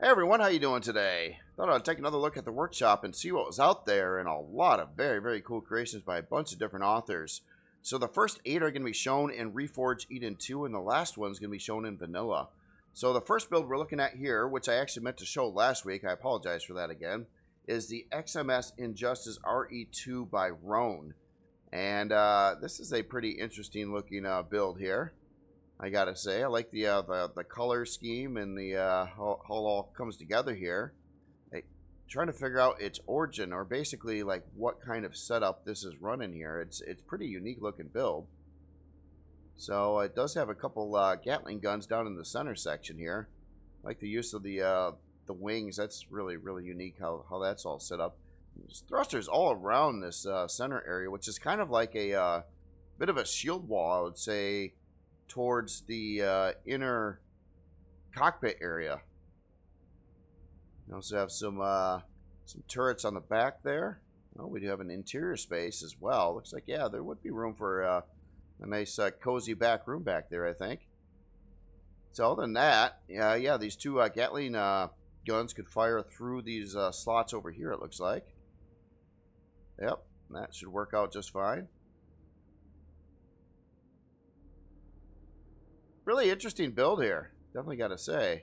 Hey everyone, how you doing today? Thought I'd take another look at the workshop and see what was out there, and a lot of very cool creations by a bunch of different authors. So the first 8 are going to be shown in Reforged Eden 2, and the last one's going to be shown in Vanilla. So the first build we're looking at here, which I actually meant to show last week, I apologize for that again, is the XMS Injustice RE2 by Rhone. And this is a pretty interesting looking build here. I gotta say, I like the color scheme and the how it all comes together here. Trying to figure out its origin, or basically like what kind of setup this is running here. It's pretty unique looking build. So it does have a couple Gatling guns down in the center section here. I like the use of the wings. That's really unique how that's all set up. There's thrusters all around this center area, which is kind of like a bit of a shield wall, I would say, towards the inner cockpit area. We also have some turrets on the back there. Oh, we do have an interior space as well. Looks like, yeah, there would be room for a nice cozy back room back there, I think. So other than that, yeah, these two Gatling guns could fire through these slots over here, it looks like. Yep, that should work out just fine. Really interesting build here, definitely got to say.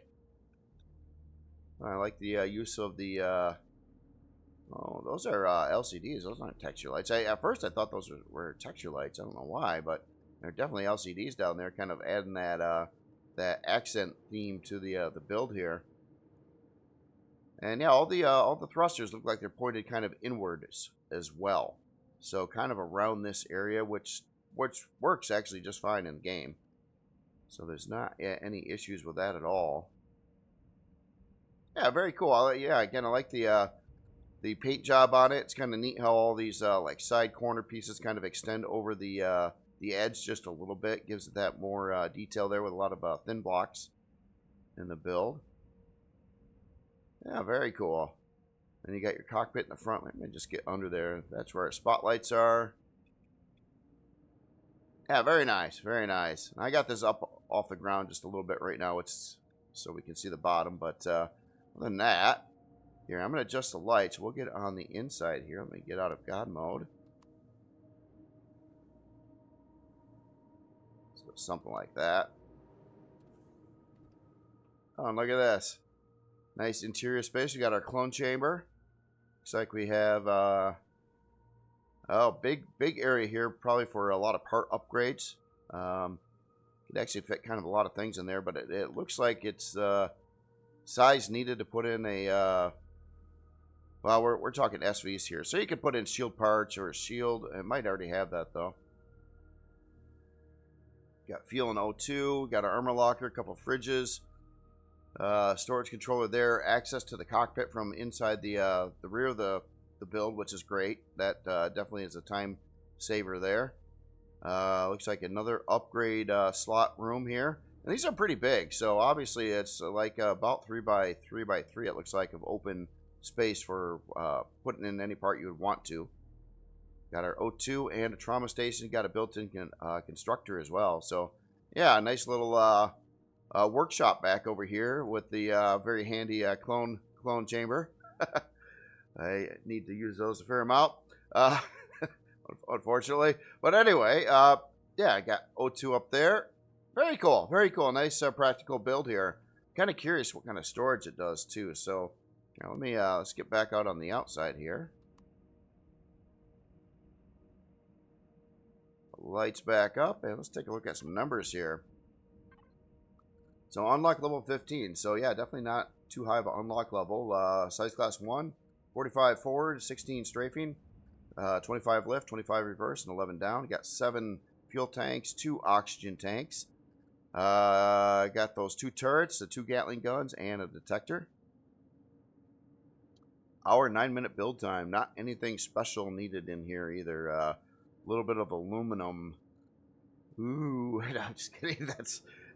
I like the use of the oh, those are LCDs. Those aren't texture lights. At first I thought those were texture lights. I don't know why, but they're definitely LCDs down there, kind of adding that that accent theme to the build here. And yeah, all the thrusters look like they're pointed kind of inwards as well, so kind of around this area, which works actually just fine in the game. So there's not any issues with that at all. Yeah, very cool. Yeah, again, I like the paint job on it. It's kind of neat how all these like side corner pieces kind of extend over the edge just a little bit. Gives it that more detail there with a lot of thin blocks in the build. Yeah, very cool. And you got your cockpit in the front. Let me just get under there. That's where our spotlights are. Yeah, very nice, very nice. I got this up off the ground just a little bit right now. It's so we can see the bottom, but other than that, here, I'm going to adjust the lights. We'll get on the inside here. Let me get out of God mode. So something like that. Oh, and look at this. Nice interior space. We got our clone chamber. Looks like we have oh, big area here, probably for a lot of part upgrades. Could actually fit kind of a lot of things in there, but it looks like it's size needed to put in a well, we're talking SVs here, so you could put in shield parts or a shield. It might already have that though. Got fuel and O2. Got an armor locker, a couple fridges, storage controller there. Access to the cockpit from inside the rear of the build, which is great. That definitely is a time saver there. Looks like another upgrade slot room here. And these are pretty big, so obviously it's like about 3 by 3 by 3, it looks like, of open space for putting in any part you would want to. Got our O2 and a trauma station. Got a built-in constructor as well. So yeah, a nice little workshop back over here with the very handy clone chamber. I need to use those a fair amount, unfortunately. But anyway, yeah, I got O2 up there. Very cool, very cool. Nice practical build here. Kind of curious what kind of storage it does too. So now let me let's get back out on the outside here. Lights back up, and let's take a look at some numbers here. So unlock level 15. So yeah, definitely not too high of an unlock level. Size class 1, 45 forward, 16 strafing, 25 lift, 25 reverse, and 11 down. Got 7 fuel tanks, 2 oxygen tanks. Got those 2 turrets, the 2 Gatling guns, and a detector. Hour 9-minute build time. Not anything special needed in here either. A little bit of aluminum. Ooh, I'm just kidding.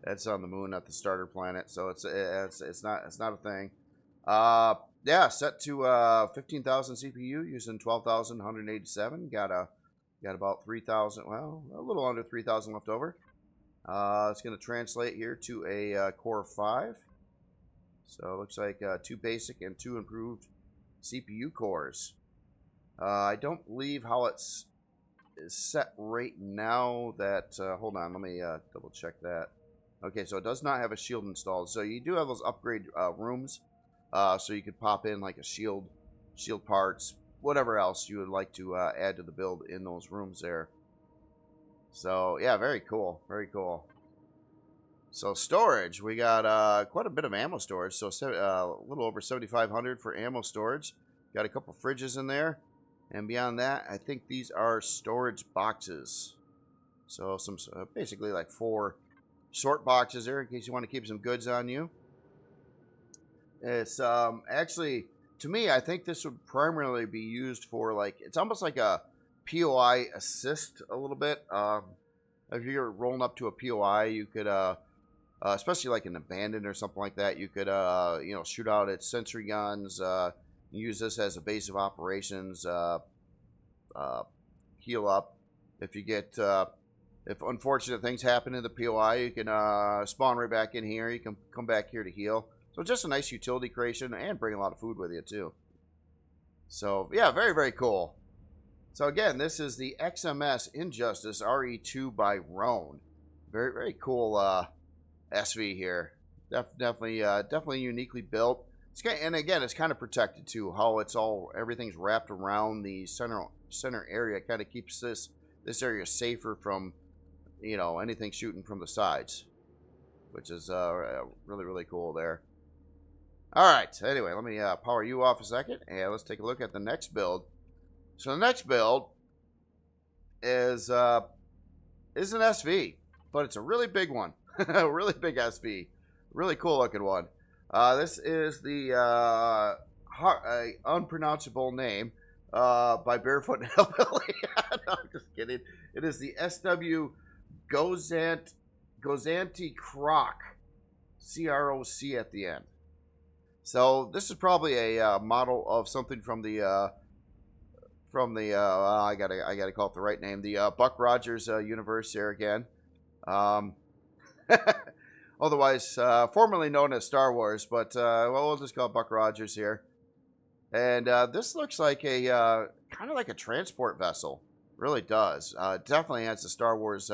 That's on the moon, not the starter planet. So it's not a thing. Yeah, set to 15,000 CPU using 12,187. Got about 3,000. Well, a little under 3,000 left over. It's going to translate here to a core 5. So it looks like 2 basic and 2 improved CPU cores. I don't believe how it's is set right now. That hold on, let me double check that. Okay, so it does not have a shield installed. So you do have those upgrade rooms, so you could pop in like a shield parts, whatever else you would like to add to the build in those rooms there. So yeah, very cool, very cool. So storage, we got quite a bit of ammo storage. So a little over 7,500 for ammo storage. Got a couple fridges in there. And beyond that, I think these are storage boxes. So some basically like 4 short boxes there in case you want to keep some goods on you. It's actually, to me, I think this would primarily be used for like, it's almost like a POI assist a little bit. If you're rolling up to a POI, you could, especially like an abandoned or something like that, you could, you know, shoot out its sentry guns, use this as a base of operations, heal up. If you get, if unfortunate things happen in the POI, you can spawn right back in here. You can come back here to heal. So just a nice utility creation and bring a lot of food with you too. So yeah, very, very cool. So again, this is the XMS Injustice RE2 by Rhone. Very, very cool SV here. Definitely uniquely built. And again, it's kind of protected too. How it's everything's wrapped around the center area. Kind of keeps this area safer from, you know, anything shooting from the sides, which is really, really cool there. All right. Anyway, let me power you off a second, and let's take a look at the next build. So the next build is an SV, but it's a really big one, a really big SV, really cool looking one. This is the unpronounceable name by Barefoot Hillbilly. No, I'm just kidding. It is the SW Gozanti Croc, CROC at the end. So this is probably a model of something from the I gotta call it the right name, the Buck Rogers universe here again. Otherwise, formerly known as Star Wars, but well, we'll just call it Buck Rogers here. And this looks like a kind of like a transport vessel. Really does. Definitely has the Star Wars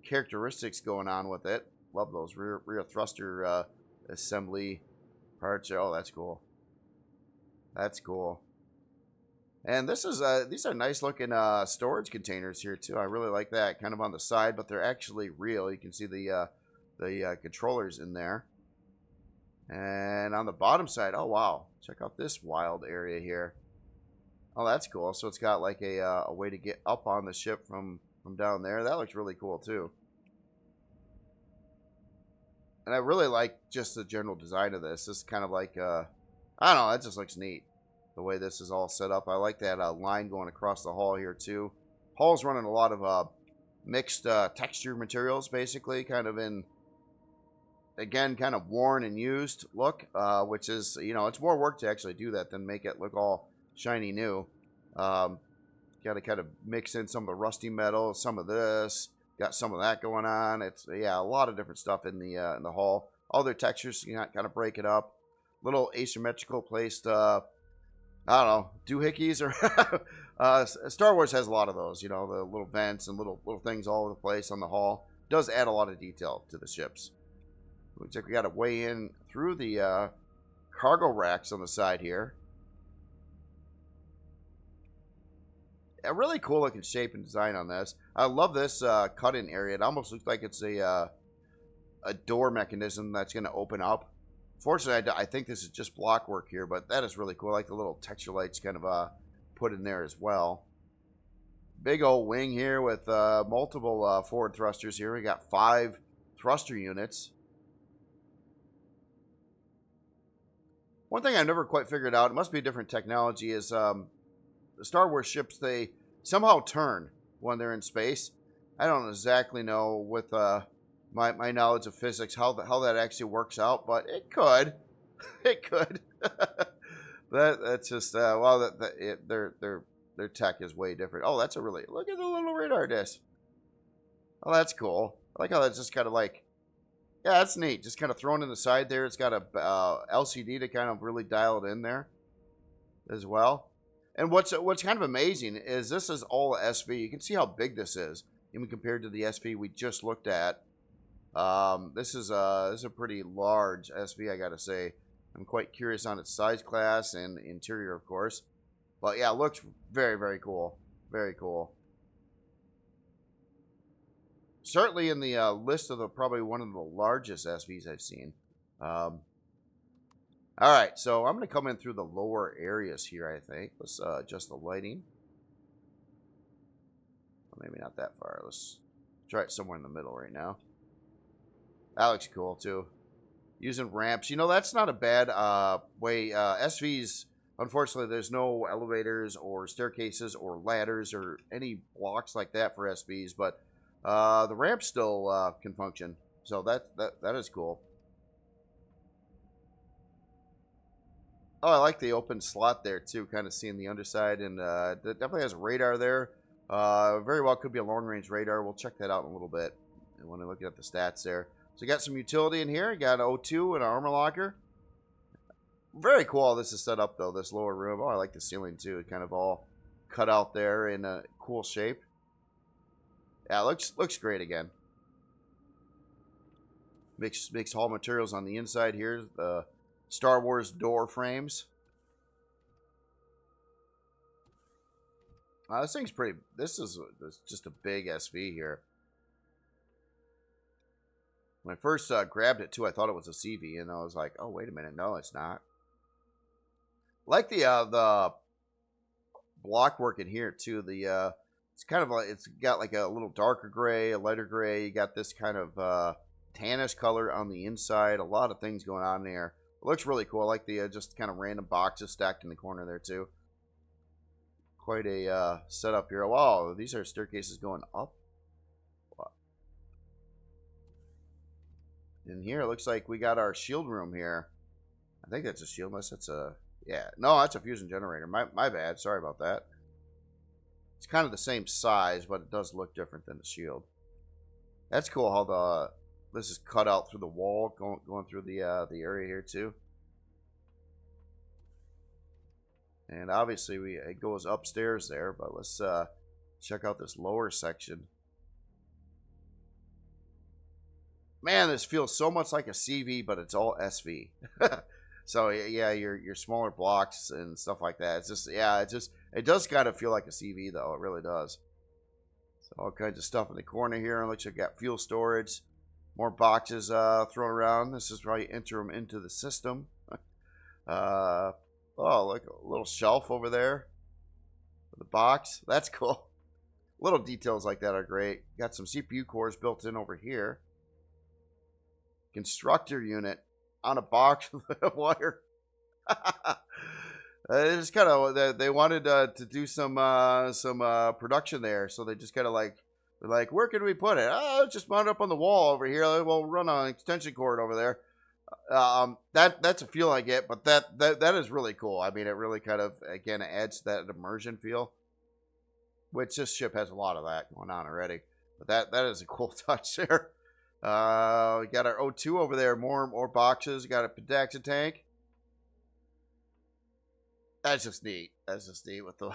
characteristics going on with it. Love those rear thruster assembly parts. Oh, that's cool. That's cool. And this is these are nice looking storage containers here too. I really like that. Kind of on the side, but they're actually real. You can see the controllers in there. And on the bottom side, oh wow, check out this wild area here. Oh, that's cool. So it's got like a way to get up on the ship from down there. That looks really cool too. And I really like just the general design of this. This is kind of like, I don't know, that just looks neat. The way this is all set up. I like that line going across the hull here too. Hull's running a lot of mixed texture materials, basically, kind of in, again, kind of worn and used look, which is, you know, it's more work to actually do that than make it look all shiny new. Got to kind of mix in some of the rusty metal, some of this. Got some of that going on. It's, yeah, a lot of different stuff in the hull. Other textures, you know, kind of break it up. Little asymmetrical placed, I don't know, doohickeys or Star Wars has a lot of those. You know, the little vents and little things all over the place on the hull. Does add a lot of detail to the ships. Looks like we got to weigh in through the cargo racks on the side here. A really cool looking shape and design on this. I love this cut-in area. It almost looks like it's a door mechanism that's going to open up. Fortunately, I think this is just block work here, but that is really cool. I like the little texture lights kind of put in there as well. Big old wing here with multiple forward thrusters here. We got 5 thruster units. One thing I've never quite figured out, it must be a different technology, is the Star Wars ships, they somehow turn when they're in space. I don't exactly know with my knowledge of physics how that actually works out, but it could. It could. That's just, well, their tech is way different. Oh, that's a really, look at the little radar disc. Oh, that's cool. I like how that's just kind of like, Yeah, that's neat. Just kind of thrown in the side there. It's got a LCD to kind of really dial it in there as well. And what's kind of amazing is this is all SV. You can see how big this is, even compared to the SV we just looked at. This is a pretty large SV, I gotta say. I'm quite curious on its size class and interior, of course. But yeah, it looks very, very cool. Very cool. Certainly in the list of probably one of the largest SVs I've seen. All right, so I'm going to come in through the lower areas here, I think. Let's adjust the lighting. Well, maybe not that far. Let's try it somewhere in the middle right now. That looks cool, too. Using ramps. You know, that's not a bad way. SVs, unfortunately, there's no elevators or staircases or ladders or any blocks like that for SVs, but the ramp still can function. So that is cool. Oh, I like the open slot there, too, kind of seeing the underside. And it definitely has a radar there. Very well could be a long-range radar. We'll check that out in a little bit when I look at the stats there. So you got some utility in here. You got an O2 and an armor locker. Very cool how this is set up, though, this lower room. Oh, I like the ceiling, too. It kind of all cut out there in a cool shape. Yeah, it looks great again. Makes hall materials on the inside here. The Star Wars door frames. This thing's pretty. This is just a big SV here. When I first grabbed it too, I thought it was a CV, and I was like, "Oh, wait a minute, no, it's not." Like the block work in here too. It's kind of like it's got like a little darker gray, a lighter gray. You got this kind of tannish color on the inside. A lot of things going on there. It looks really cool. I like the just kind of random boxes stacked in the corner there too. Quite a setup here. Wow, these are staircases going up. In here, it looks like we got our shield room here. I think that's a shield, unless it's a... Yeah, no, that's a fusion generator. My bad. Sorry about that. It's kind of the same size, but it does look different than the shield. That's cool how this is cut out through the wall, going through the area here too. And obviously it goes upstairs there, but let's check out this lower section. Man, this feels so much like a CV, but it's all SV. So yeah, your smaller blocks and stuff like that. It's just it does kind of feel like a CV though. It really does. So all kinds of stuff in the corner here. It looks like you got fuel storage, more boxes thrown around. This is where you enter them into the system. Oh, look, a little shelf over there for the box. That's cool. Little details like that are great. Got some CPU cores built in over here. Constructor unit on a box with a wire. It's kind of they wanted to do some production there, so they just kind of they're like, where can we put it? Oh, it's just mount up on the wall over here. We'll run an extension cord over there. That's a feel I get, but that is really cool. I mean, it really kind of again adds to that immersion feel, which this ship has a lot of that going on already. But that is a cool touch there. We got our O2 over there. More boxes. We got a Pedaxa tank. That's just neat. That's just neat with the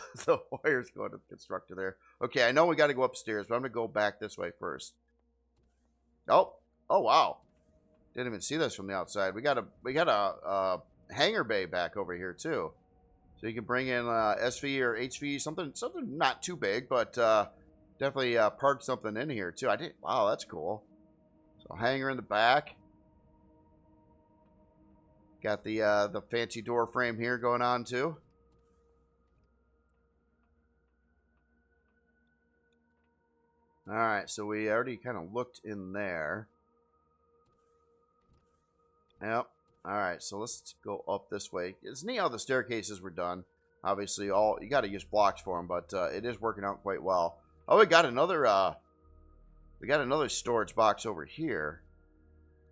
wires going to the constructor there. Okay, I know we got to go upstairs, but I'm going to go back this way first. Oh wow. Didn't even see this from the outside. We got a hangar bay back over here too. So you can bring in SV or HV, something not too big, but definitely park something in here too. Wow, that's cool. So hangar in the back. Got the fancy door frame here going on too. All right, so we already kind of looked in there. Yep. All right, so let's go up this way. It's neat how the staircases were done. Obviously, you got to use blocks for them, but it is working out quite well. Oh, we got another storage box over here.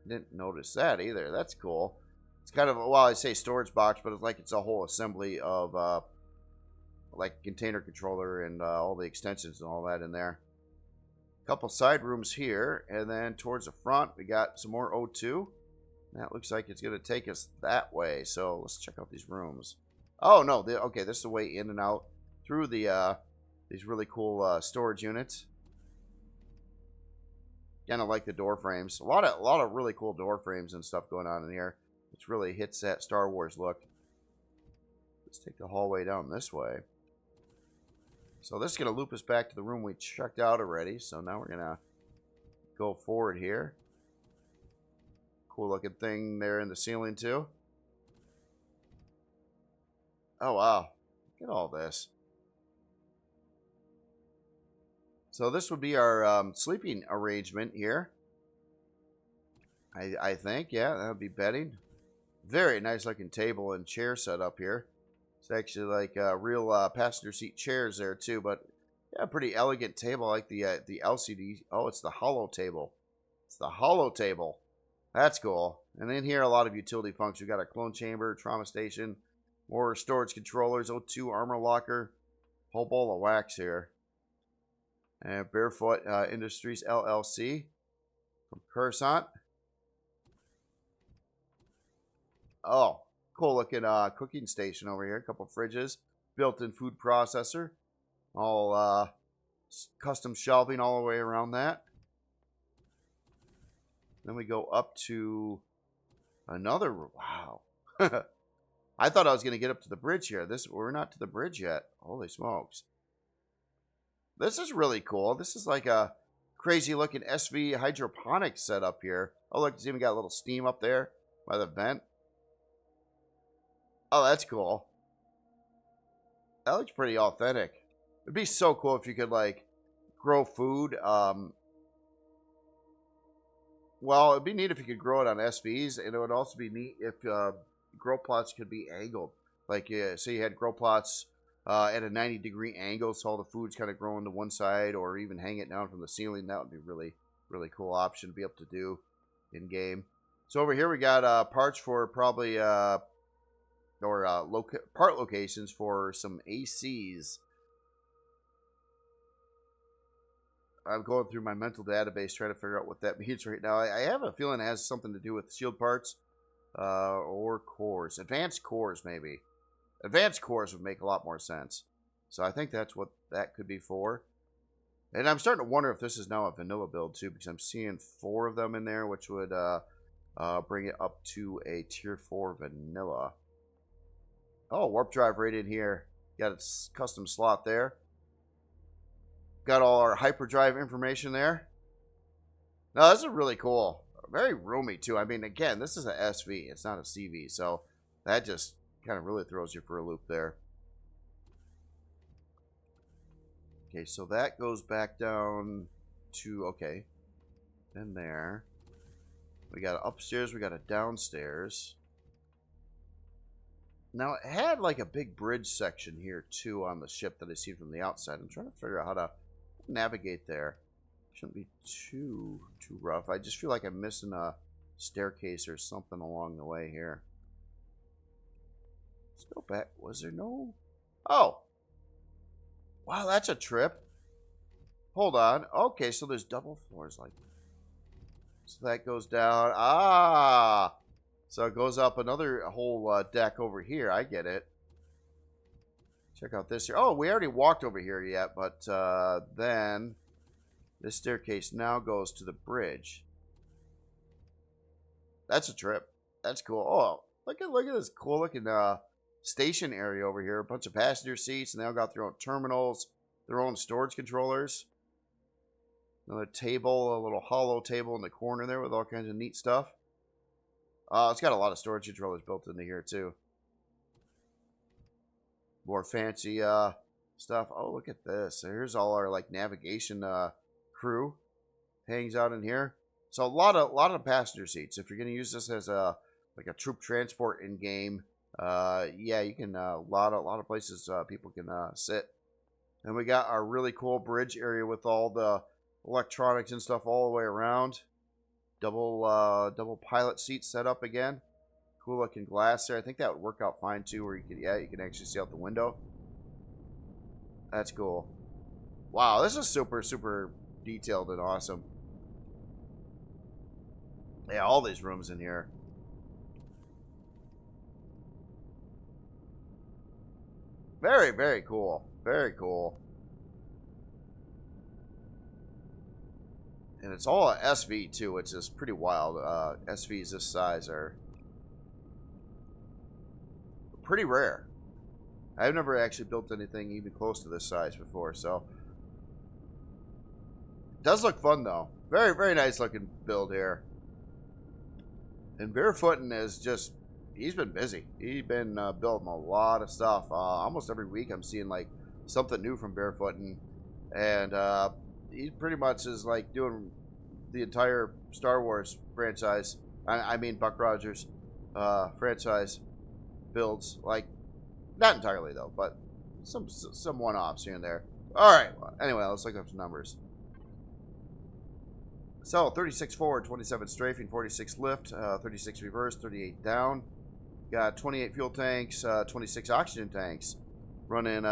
Didn't notice that either. That's cool. It's kind of, well, I say storage box, but it's like it's a whole assembly of like container controller and all the extensions and all that in there. Couple side rooms here, and then towards the front we got some more O2. That looks like it's going to take us that way, so let's check out these rooms. Oh no, okay, this is the way in and out through the these really cool storage units. Kind of like the door frames. A lot of really cool door frames and stuff going on in here, which really hits that Star Wars look. Let's take the hallway down this way. So this is going to loop us back to the room we checked out already. So now we're going to go forward here. Cool looking thing there in the ceiling too. Oh wow, look at all this. So this would be our sleeping arrangement here. I think, yeah, that would be bedding. Very nice looking table and chair set up here. It's actually like real passenger seat chairs there too, but yeah, pretty elegant table. I like the LCD. Oh, it's the hollow table. It's the hollow table. That's cool. And in here, a lot of utility functions. We got a clone chamber, trauma station, more storage controllers, O2 armor locker, whole bowl of wax here. And Barefoot Industries LLC from Coruscant. Oh, cool looking cooking station over here. A couple fridges, built-in food processor, all custom shelving all the way around that. Then we go up to another. Wow. I thought I was going to get up to the bridge here. We're not to the bridge yet. Holy smokes. This is really cool. This is like a crazy looking SV hydroponics setup here. Oh, look, it's even got a little steam up there by the vent. Oh, that's cool. That looks pretty authentic. It'd be so cool if you could, like, grow food. Well, it'd be neat if you could grow it on SVs, and it would also be neat if grow plots could be angled. Like, say you had grow plots at a 90-degree angle, so all the food's kind of growing to one side, or even hang it down from the ceiling. That would be really, really cool option to be able to do in-game. So over here we got parts for probably, part locations for some ACs. I'm going through my mental database trying to figure out what that means right now. I have a feeling it has something to do with shield parts or cores. Advanced cores, maybe. Advanced cores would make a lot more sense. So I think that's what that could be for. And I'm starting to wonder if this is now a vanilla build too, because I'm seeing 4 of them in there, which would bring it up to a tier 4 vanilla. Oh, warp drive right in here. Got its custom slot there. Got all our hyperdrive information there. Now, this is really cool. Very roomy, too. I mean, again, this is an SV. It's not a CV. So, that just kind of really throws you for a loop there. Okay, so that goes back down to, okay. Then there. We got upstairs. We got a downstairs. Now, it had like a big bridge section here, too, on the ship that I see from the outside. I'm trying to figure out how to navigate there. Shouldn't be too rough. I just feel like I'm missing a staircase or something along the way here. Let's go back. Was there no... Oh! Wow, that's a trip. Hold on. Okay, so there's double floors like that. So that goes down. Ah! So it goes up another whole deck over here. I get it. Check out this here. Oh, we already walked over here yet, but then this staircase now goes to the bridge. That's a trip. That's cool. Oh, look at this cool looking station area over here. A bunch of passenger seats, and they all got their own terminals, their own storage controllers. Another table, a little hollow table in the corner there with all kinds of neat stuff. It's got a lot of storage controllers built into here too. More fancy stuff. Oh, look at this. Here's all our like navigation crew hangs out in here. So a lot of passenger seats. If you're going to use this as a like a troop transport in game, yeah, you can a lot of places people can sit. And we got our really cool bridge area with all the electronics and stuff all the way around. Double pilot seat set up again. Cool looking glass there. I think that would work out fine too, where you can actually see out the window. That's cool. Wow, this is super detailed and awesome. Yeah, all these rooms in here. Very, very cool. Very cool. And it's all SV too, which is pretty wild. SVs this size are pretty rare. I've never actually built anything even close to this size before, so. It does look fun though. Very, very nice looking build here. And Barefootin is just, he's been busy. He's been building a lot of stuff. Almost every week I'm seeing like something new from Barefootin. And he pretty much is like doing the entire Star Wars franchise. I mean Buck Rogers franchise builds. Like, not entirely though, but some one-offs here and there. All right. Well, anyway, let's look up some numbers. So 36 forward, 27 strafing, 46 lift, 36 reverse, 38 down. Got 28 fuel tanks, 26 oxygen tanks. Running 2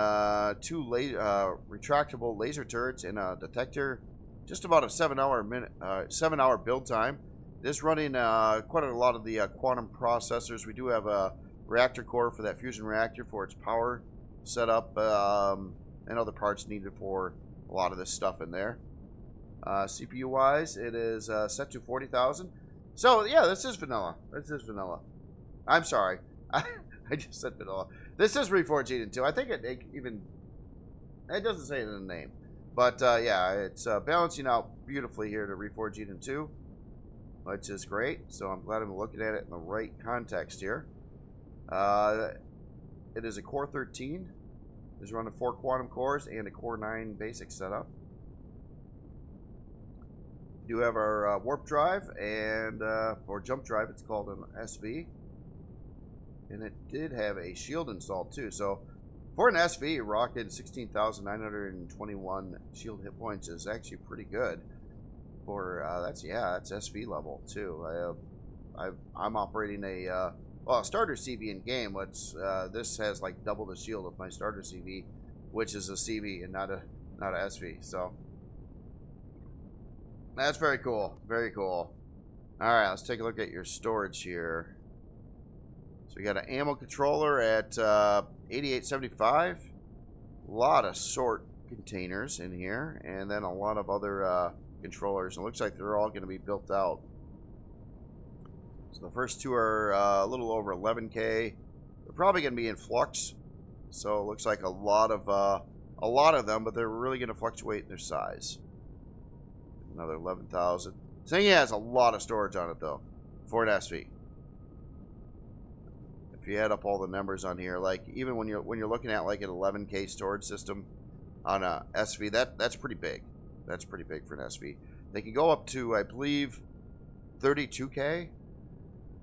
retractable laser turrets and a detector. Just about a 7-hour build time. This running quite a lot of the quantum processors. We do have a reactor core for that fusion reactor for its power setup, and other parts needed for a lot of this stuff in there. CPU wise, it is set to 40,000. So yeah, this is vanilla. This is vanilla. I'm sorry, I just said vanilla. This is Reforged Eden 2. I think it doesn't say it in the name, but yeah, it's balancing out beautifully here to Reforged Eden 2, which is great. So I'm glad I'm looking at it in the right context here. It is a Core 13. It's running 4 quantum cores and a Core 9 basic setup. We do have our warp drive and or jump drive. It's called an SV, and it did have a shield installed too. So for an SV, rocking 16,921 shield hit points is actually pretty good. For that's SV level too. I'm operating a starter CV in game. Which this has like double the shield of my starter CV, which is a CV and not a SV. So that's very cool. Very cool. All right, let's take a look at your storage here. So we got an ammo controller at 8875. A lot of sort containers in here, and then a lot of other controllers. It looks like they're all going to be built out. So the first two are a little over 11K. They're probably going to be in flux. So it looks like a lot of them, but they're really going to fluctuate in their size. Another 11,000. This thing has a lot of storage on it though, for an SV. If you add up all the numbers on here, like even when you're looking at like an 11K storage system on a SV, that's pretty big. That's pretty big for an SV. They can go up to, I believe, 32K,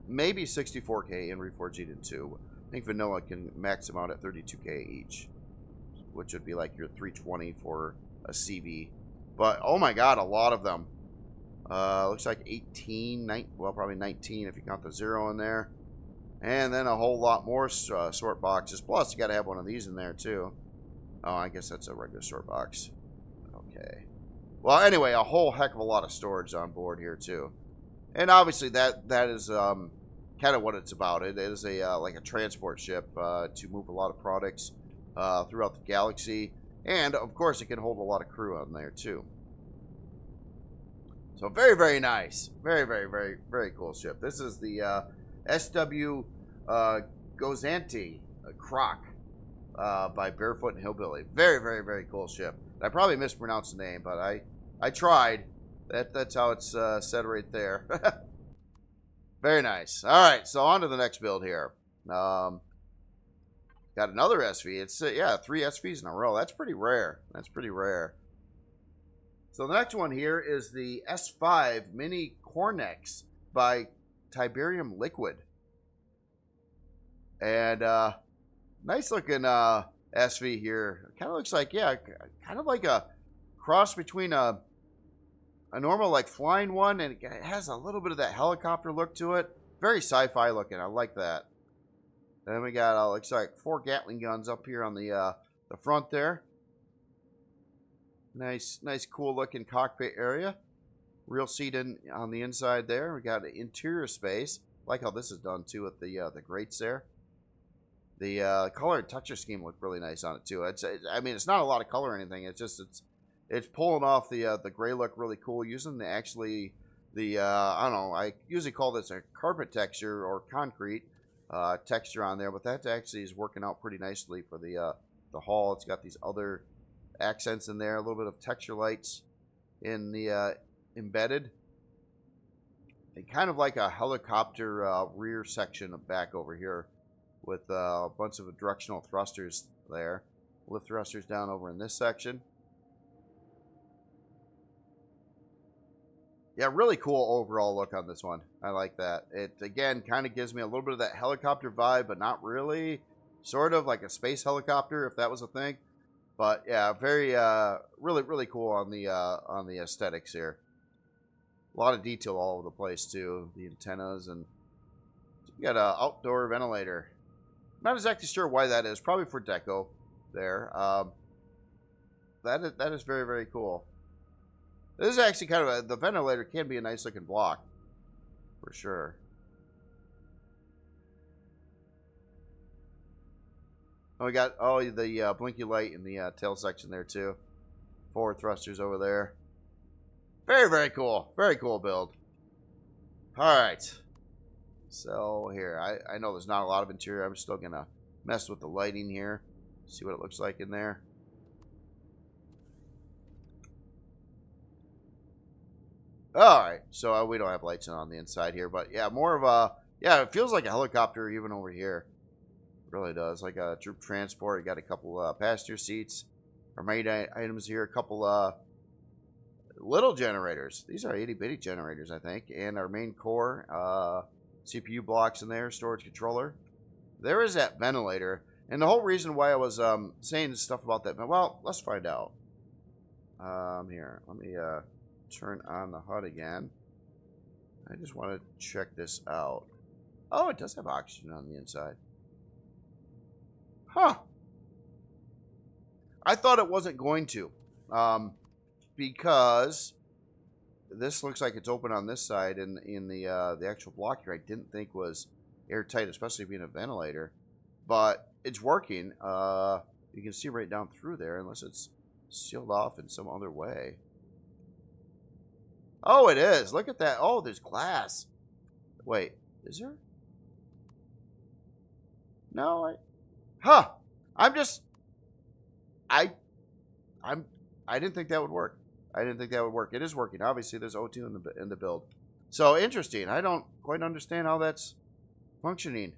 maybe 64K in Reforged Eden 2. I think vanilla can max them out at 32K each, which would be like your 320 for a CV. But oh my god, a lot of them. Looks like 18, well, probably 19 if you count the 0 in there. And then a whole lot more sort boxes. Plus, you got to have one of these in there too. Oh, I guess that's a regular sort box. Okay. Well, anyway, a whole heck of a lot of storage on board here too. And obviously that is kind of what it's about. It is a like a transport ship to move a lot of products throughout the galaxy. And, of course, it can hold a lot of crew on there, too. So, very, very nice. Very, very, very, very cool ship. This is the SW Gozanti Croc by Barefoot and Hillbilly. Very, very, very cool ship. I probably mispronounced the name, but I tried. That's how it's said right there. Very nice. All right, so on to the next build here. Got another SV. It's, 3 SVs in a row. That's pretty rare. That's pretty rare. So the next one here is the S5 Mini Cornex by Tiberium Liquid. And nice looking SV here. Kind of looks like, kind of like a cross between a normal like flying one, and it has a little bit of that helicopter look to it. Very sci-fi looking. I like that. Then we got, looks like 4 Gatling guns up here on the front there. Nice, cool looking cockpit area. Real seat on the inside there. We got an interior space. Like how this is done too with the grates there. The color and texture scheme look really nice on it too. I mean, it's not a lot of color or anything. It's just it's pulling off the gray look really cool using the I don't know. I usually call this a carpet texture or concrete texture on there, but that actually is working out pretty nicely for the hull. It's got these other accents in there, a little bit of texture lights in the embedded, and kind of like a helicopter rear section back over here with a bunch of directional thrusters there. Lift thrusters down over in this section. Yeah, really cool overall look on this one. I like that. It, again, kind of gives me a little bit of that helicopter vibe, but not really. Sort of like a space helicopter, if that was a thing. But yeah, very, really cool on the aesthetics here. A lot of detail all over the place too. The antennas, and you got an outdoor ventilator. Not exactly sure why that is. Probably for deco there. That is very, very cool. This is actually kind of the ventilator can be a nice looking block for sure. Oh, we got the blinky light in the tail section there too. Forward thrusters over there. Very, very cool. Very cool build. All right. So here, I know there's not a lot of interior. I'm still gonna mess with the lighting here. See what it looks like in there. All right, so we don't have lights on the inside here, but yeah, more of a, yeah, it feels like a helicopter even over here. It really does, like a troop transport. You got a couple passenger seats. Our main items here, a couple little generators. These are itty bitty generators, I think, and our main core, CPU blocks in there, storage controller. There is that ventilator, and the whole reason why I was saying stuff about that, well, let's find out. Here, let me turn on the HUD again. I just want to check this out. Oh, it does have oxygen on the inside. Huh. I thought it wasn't going to. Because this looks like it's open on this side, and in the actual block here I didn't think was airtight, especially being a ventilator. But it's working. You can see right down through there, unless it's sealed off in some other way. Oh, it is. Look at that. Oh, there's glass. Wait, is there? No, huh. I didn't think that would work. I didn't think that would work. It is working. Obviously, there's O2 in the build. So, interesting. I don't quite understand how that's functioning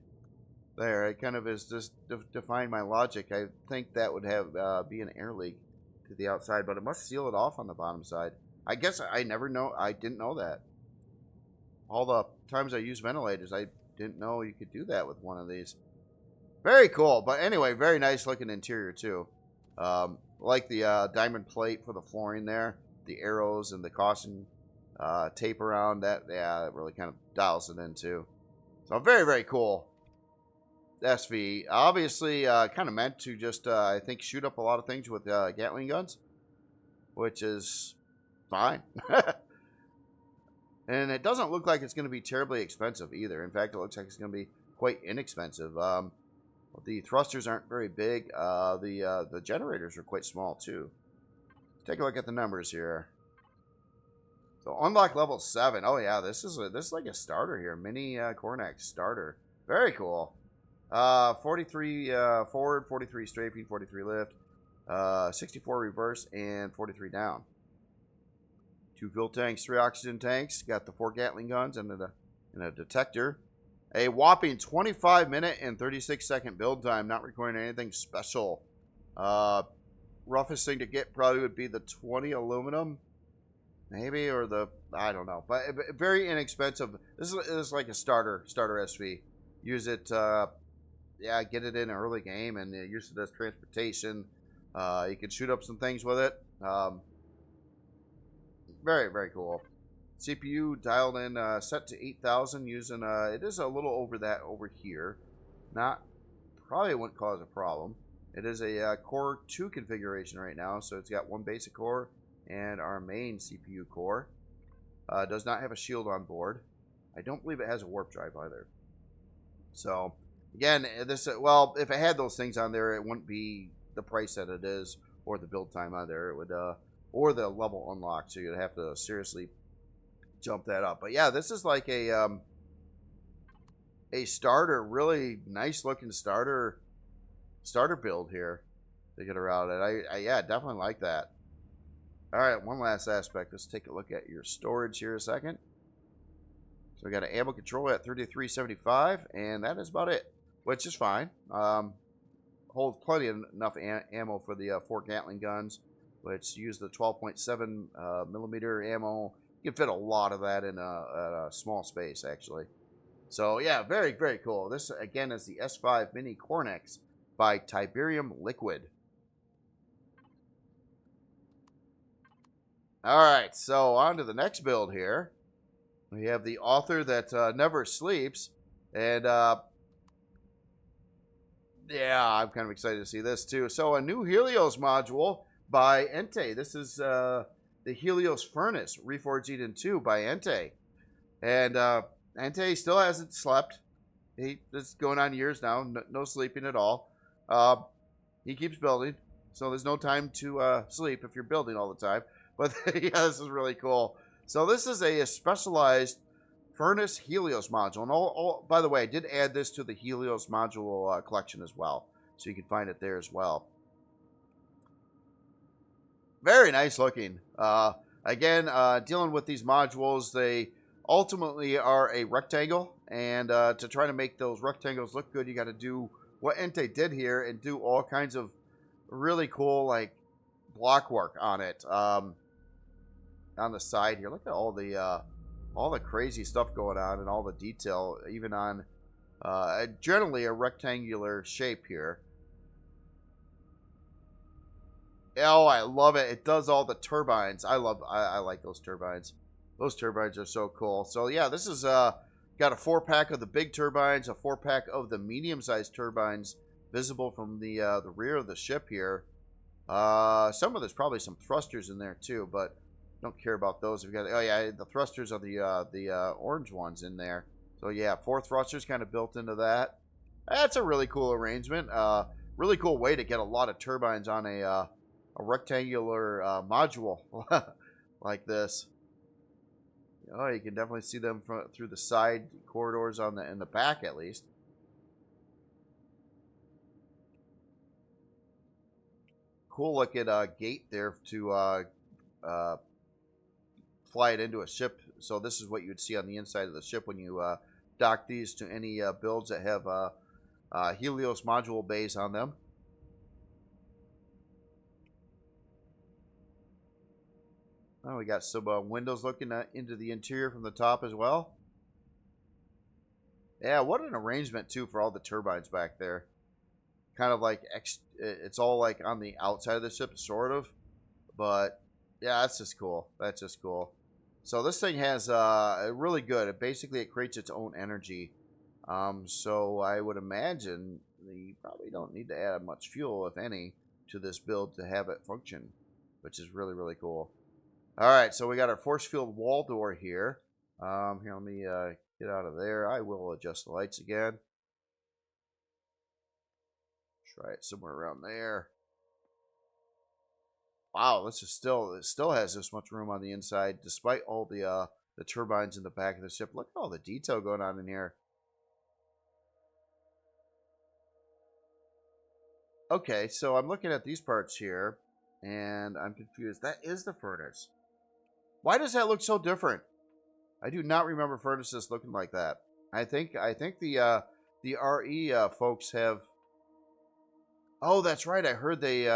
there. It kind of is just defying my logic. I think that would have be an air leak to the outside, but it must seal it off on the bottom side. I guess I didn't know that. All the times I use ventilators, I didn't know you could do that with one of these. Very cool. But anyway, very nice looking interior too. Like the diamond plate for the flooring there, the arrows and the caution tape around that. Yeah, it really kind of dials it in too. So very, very cool. SV, obviously kind of meant to just, I think, shoot up a lot of things with Gatling guns, which is fine. And it doesn't look like it's going to be terribly expensive either. In fact, it looks like it's going to be quite inexpensive. The thrusters aren't very big. The generators are quite small too. Take a look at the numbers here. So unlock level 7. Oh yeah, this is like a starter here. Mini Cornax starter. Very cool. 43 forward, 43 strafing, 43 lift, 64 reverse, and 43 down. 2 fuel tanks, 3 oxygen tanks. Got the 4 Gatling guns and a detector. A whopping 25-minute and 36-second build time. Not requiring anything special. Roughest thing to get probably would be the 20 aluminum, maybe, or the, I don't know, but very inexpensive. This is like a starter SV. Use it, yeah, get it in an early game and use it as transportation. You can shoot up some things with it. Very, very cool. CPU dialed in, set to 8,000 using, it is a little over that over here. Not, probably wouldn't cause a problem. It is a Core 2 configuration right now, so it's got one basic core and our main CPU core. Does not have a shield on board. I don't believe it has a warp drive either. So, again, this well, if it had those things on there, it wouldn't be the price that it is, or the build time either. It would, or the level unlock. So you'd have to seriously jump that up. But yeah, this is like a starter, really nice looking starter build here to get around it. I yeah, definitely like that. All right, one last aspect. Let's take a look at your storage here a second. So we got an ammo control at 3375, and that is about it, which is fine. Holds plenty of enough ammo for the 4 Gatling guns, which use the 12.7 millimeter ammo. You can fit a lot of that in a small space, actually. So yeah, very, very cool. This, again, is the S5 Mini Cornex by Tiberium Liquid. Alright, so on to the next build here. We have the author that never sleeps. And, yeah, I'm kind of excited to see this too. So a new Helios module by Entei. This is the Helios Furnace, Reforged Eden 2 by Entei. And Entei still hasn't slept. It's going on years now. No sleeping at all. He keeps building. So there's no time to sleep if you're building all the time. But yeah, this is really cool. So this is a specialized Furnace Helios module. And by the way, I did add this to the Helios module collection as well. So you can find it there as well. Very nice looking. Again, dealing with these modules, they ultimately are a rectangle. And to try to make those rectangles look good, you got to do what Entei did here and do all kinds of really cool, like, block work on it. On the side here, look at all the crazy stuff going on and all the detail, even on generally a rectangular shape here. Oh, I love it. It does all the turbines. I like those turbines. Those turbines are so cool. So yeah, this is got a 4-pack of the big turbines, a 4-pack of the medium-sized turbines visible from the rear of the ship here. Some of there's probably some thrusters in there too, but don't care about those. We've got, oh yeah, the thrusters are the orange ones in there. So yeah, 4 thrusters kind of built into that. That's a really cool arrangement. Really cool way to get a lot of turbines on a rectangular module like this. Oh, you can definitely see them through the side corridors in the back at least. Cool looking gate there to fly it into a ship. So this is what you would see on the inside of the ship when you dock these to any builds that have Helios module bays on them. Oh, we got some windows looking into the interior from the top as well. Yeah, what an arrangement too for all the turbines back there. Kind of like it's all like on the outside of the ship, sort of. But yeah, that's just cool. That's just cool. So this thing has really good. It creates its own energy. So I would imagine you probably don't need to add much fuel, if any, to this build to have it function, which is really, really cool. All right, so we got our force field wall door here. Here, let me get out of there. I will adjust the lights again. Try it somewhere around there. Wow, it still has this much room on the inside, despite all the turbines in the back of the ship. Look at all the detail going on in here. Okay, so I'm looking at these parts here, and I'm confused. That is the furnace. Why does that look so different? I do not remember furnaces looking like that. I think the RE folks have. Oh, that's right. I heard they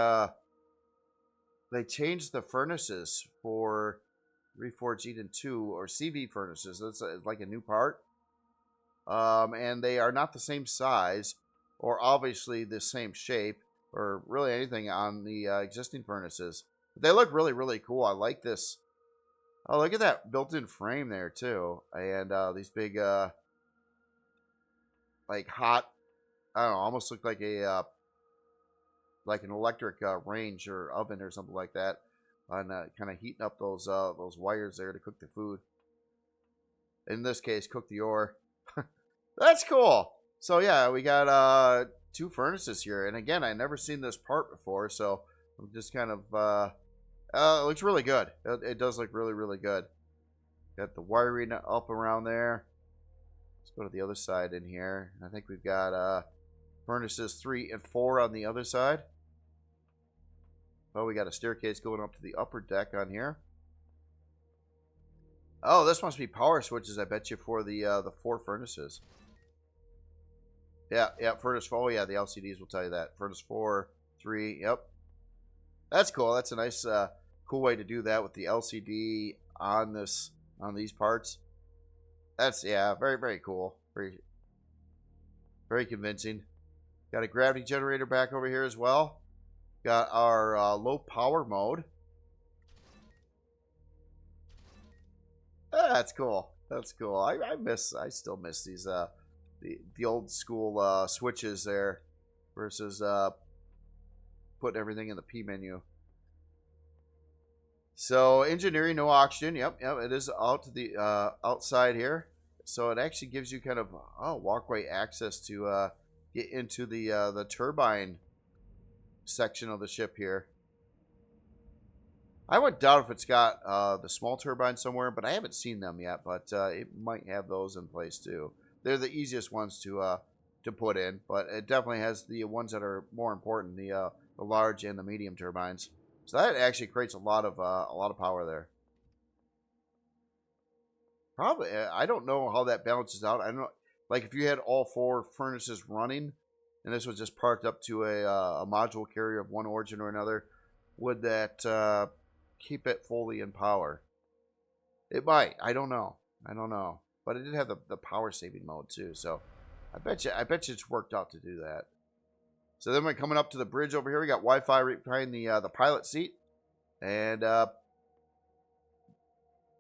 changed the furnaces for Reforged Eden 2 or CV furnaces. It's like a new part, and they are not the same size or obviously the same shape or really anything on the existing furnaces. But they look really, really cool. I like this. Oh, look at that built-in frame there, too. And these big, like hot, I don't know, almost look like a like an electric range or oven or something like that, on kind of heating up those wires there to cook the food. In this case, cook the ore. That's cool. So yeah, we got 2 furnaces here, and again, I never seen this part before, so I'm just kind of it looks really good. It does look really, really good. Got the wiring up around there. Let's go to the other side in here. I think we've got furnaces 3 and 4 on the other side. Oh, we got a staircase going up to the upper deck on here. Oh, this must be power switches, I bet you, for the 4 furnaces. Yeah, furnace 4. Oh, yeah, the LCDs will tell you that. Furnace 4, 3, yep. That's cool. That's a nice, cool way to do that with the LCD on these parts. That's, yeah, very, very cool. Very, very convincing. Got a gravity generator back over here as well. Got our low power mode. That's cool. That's cool. I still miss these the old school switches there versus putting everything in the P menu. So engineering, no oxygen. Yep, it is out to the outside here. So it actually gives you kind of walkway access to get into the turbine section of the ship here. I would doubt if it's got the small turbine somewhere, but I haven't seen them yet. But it might have those in place too. They're the easiest ones to put in, but it definitely has the ones that are more important, the large and the medium turbines. So that actually creates a lot of power there. Probably, I don't know how that balances out. I don't know, like if you had all 4 furnaces running, and this was just parked up to a module carrier of one origin or another, would that keep it fully in power? It might. I don't know. But it did have the power saving mode too, so I bet you it's worked out to do that. So then we're coming up to the bridge over here. We got Wi-Fi right behind the pilot seat, and I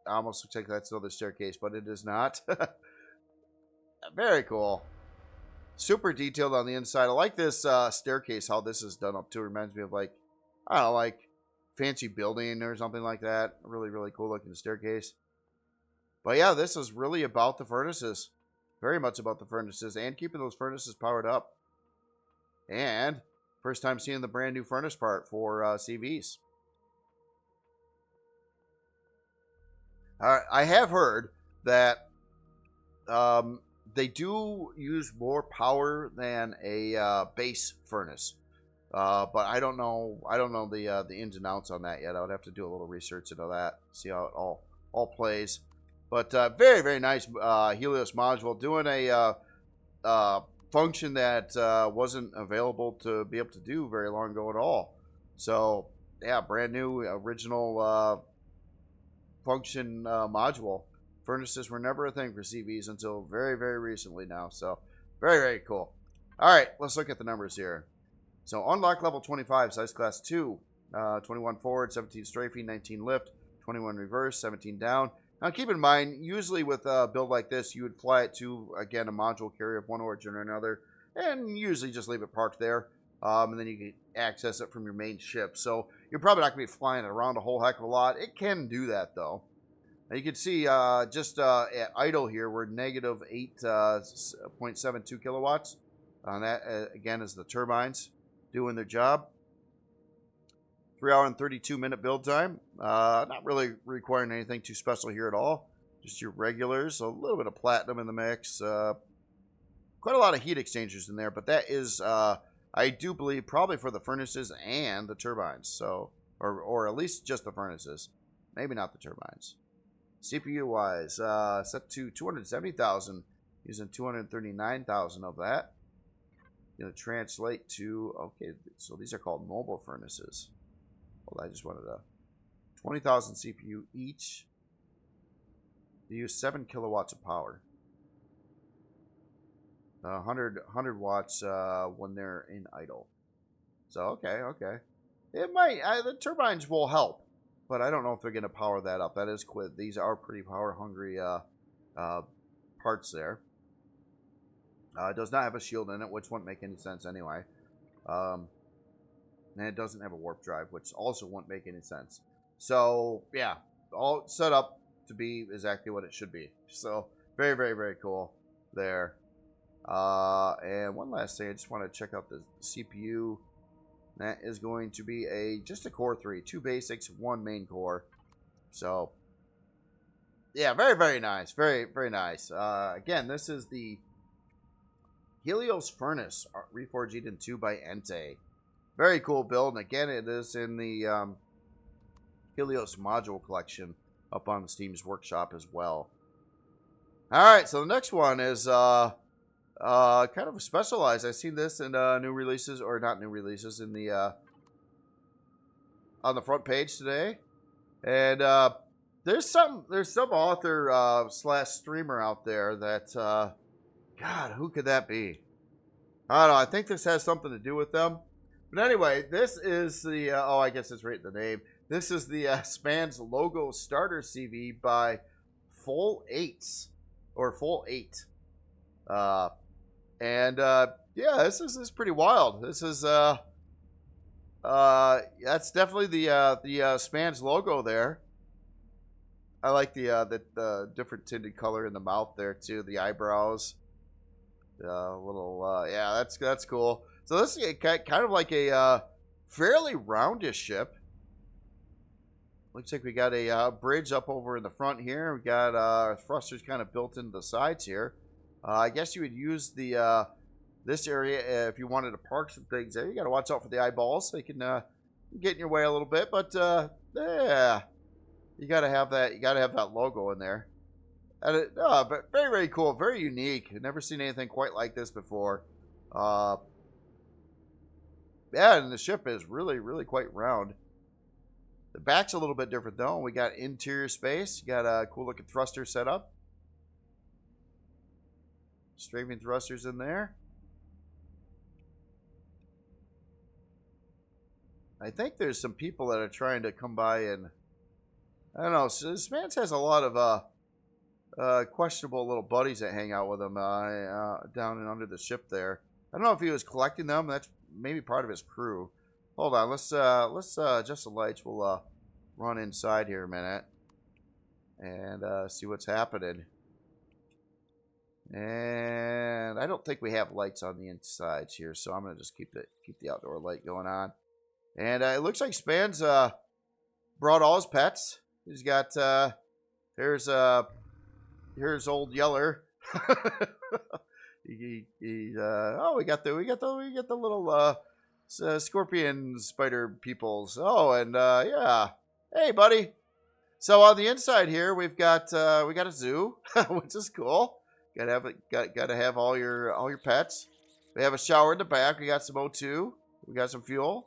almost looks like that's another staircase, but it is not. Very cool. Super detailed on the inside. I like this staircase, how this is done up too. It reminds me of, like, I don't know, like fancy building or something like that. Really, really cool looking staircase. But yeah, this is really about the furnaces. Very much about the furnaces and keeping those furnaces powered up. And first time seeing the brand new furnace part for CVs. I have heard that they do use more power than a base furnace, but I don't know the ins and outs on that yet. I would have to do a little research into that, see how it all plays. But very, very nice Helios module, doing a function that wasn't available to be able to do very long ago at all. So yeah, brand new original function module. Furnaces were never a thing for CVs until very, very recently now. So very, very cool. All right, let's look at the numbers here. So unlock level 25, size class 2, 21 forward, 17 strafing, 19 lift, 21 reverse, 17 down. Now keep in mind, usually with a build like this, you would fly it to, again, a module carrier of one origin or another, and usually just leave it parked there, and then you can access it from your main ship. So you're probably not going to be flying it around a whole heck of a lot. It can do that, though. Now you can see just at idle here, we're negative 8.72 kilowatts. That, again, is the turbines doing their job. 3 hour and 32 minute build time. Not really requiring anything too special here at all. Just your regulars. A little bit of platinum in the mix. Quite a lot of heat exchangers in there, but that is, I do believe, probably for the furnaces and the turbines. So, or at least just the furnaces. Maybe not the turbines. CPU wise, set to 270,000, using 239,000 of that. Going to translate to, okay, so these are called mobile furnaces. Well, I just wanted a 20,000 CPU each. They use 7 kilowatts of power. 100 watts when they're in idle. So, okay. It might, the turbines will help, but I don't know if they're going to power that up. That is quick. These are pretty power hungry parts there. It does not have a shield in it, which wouldn't make any sense anyway. And it doesn't have a warp drive, which also won't make any sense. So, yeah, all set up to be exactly what it should be. So, very, very, very cool there. And one last thing, I just want to check out the CPU. That is going to be just a Core 3, 2 basics, 1 main core. So, yeah, very, very nice. Very, very nice. Again, this is the Helios Furnace Reforged Eden 2 by Entei. Very cool build. And again, it is in the Helios module collection up on the Steam's Workshop as well. All right, so the next one is kind of specialized. I've seen this in new releases, or not new releases, in the on the front page today. And there's some author slash streamer out there that God, who could that be? I don't know. I think this has something to do with them. But anyway, this is the I guess it's right in the name. This is the Spans logo starter CV by Full 8. Yeah, this is pretty wild. This is that's definitely the Spans logo there. I like the different tinted color in the mouth there too. The eyebrows, little yeah, that's cool. So this is kind of like a fairly roundish ship. Looks like we got a bridge up over in the front here. We got thrusters kind of built into the sides here. I guess you would use the this area if you wanted to park some things there. You got to watch out for the eyeballs. They can get in your way a little bit, but yeah, you got to have that. You got to have that logo in there. And but very, very cool, very unique. I've never seen anything quite like this before. Yeah, and the ship is really, really quite round. The back's a little bit different though. We got interior space. You got a cool looking thruster setup. Strafing thrusters in there. I think there's some people that are trying to come by and I don't know. So this man has a lot of questionable little buddies that hang out with him down and under the ship there. I don't know if he was collecting them. That's maybe part of his crew. Hold on, let's adjust the lights. We'll run inside here a minute and see what's happening. And I don't think we have lights on the insides here, so I'm gonna just keep the outdoor light going on. And it looks like Spans brought all his pets. He's got here's old Yeller. Oh, we got the little scorpion spider peoples. Oh, and yeah, hey buddy. So on the inside here we got a zoo, which is cool. Gotta have all your pets. We have a shower in the back. We got some O2. We got some fuel.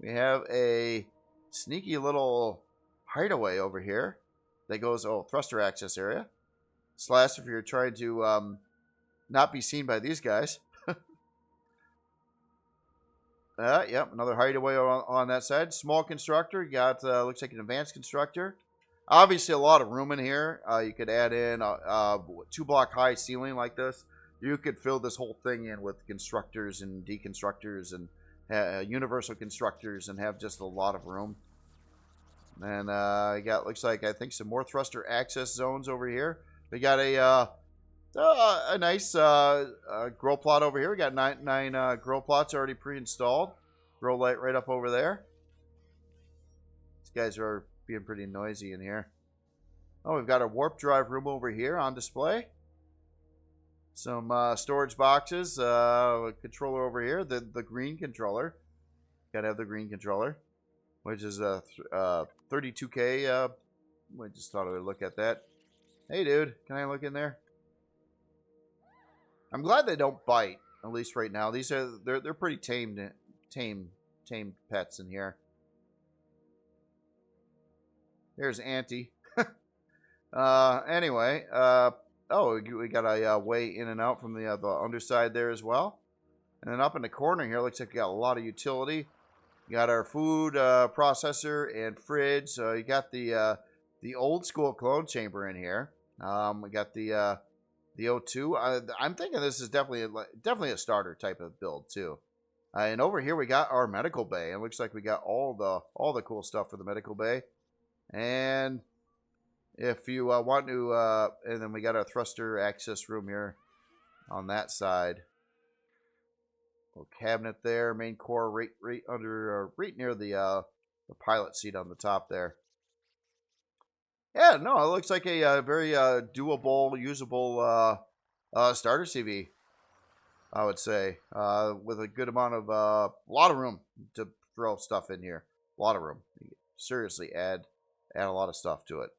We have a sneaky little hideaway over here that goes thruster access area. Slash if you're trying to not be seen by these guys. Yep, another hideaway on that side. Small constructor. You got looks like an advanced constructor. Obviously, a lot of room in here. You could add in a 2-block high ceiling like this. You could fill this whole thing in with constructors and deconstructors and universal constructors and have just a lot of room. And you got looks like I think some more thruster access zones over here. We got a nice grow plot over here. We got nine grow plots already pre-installed. Grow light right up over there. These guys are being pretty noisy in here. Oh, we've got a warp drive room over here on display. Some storage boxes. Controller over here. The green controller. Gotta have the green controller, which is a 32K. I just thought I would look at that. Hey, dude, can I look in there? I'm glad they don't bite, at least right now. They're pretty tame pets in here. Here's Auntie. Anyway, we got a way in and out from the underside there as well. And then up in the corner here, looks like we got a lot of utility. You got our food processor and fridge. So you got the old school clone chamber in here. We got the O2. I'm thinking this is definitely a starter type of build too. And over here we got our medical bay. It looks like we got all the cool stuff for the medical bay. And if you want to, and then we got our thruster access room here on that side. Little cabinet there, main core right under, right near the pilot seat on the top there. Yeah, no, it looks like a very doable, usable starter CV, I would say, with a good amount of, a lot of room to throw stuff in here. A lot of room. Seriously, add a lot of stuff to it.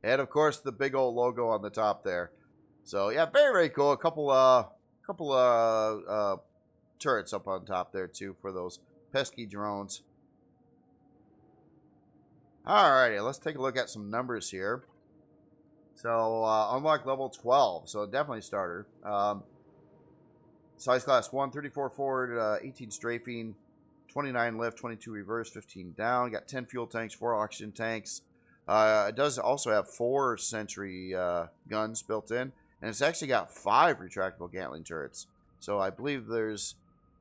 And of course, the big old logo on the top there. So yeah, very, very cool. A couple turrets up on top there too for those pesky drones. Alrighty, let's take a look at some numbers here. So unlock level 12, so definitely starter. Size class 1, 34 forward, 18 strafing, 29 lift, 22 reverse, 15 down. Got 10 fuel tanks, 4 oxygen tanks. It does also have 4 sentry guns built in, and it's actually got 5 retractable Gatling turrets. So I believe there's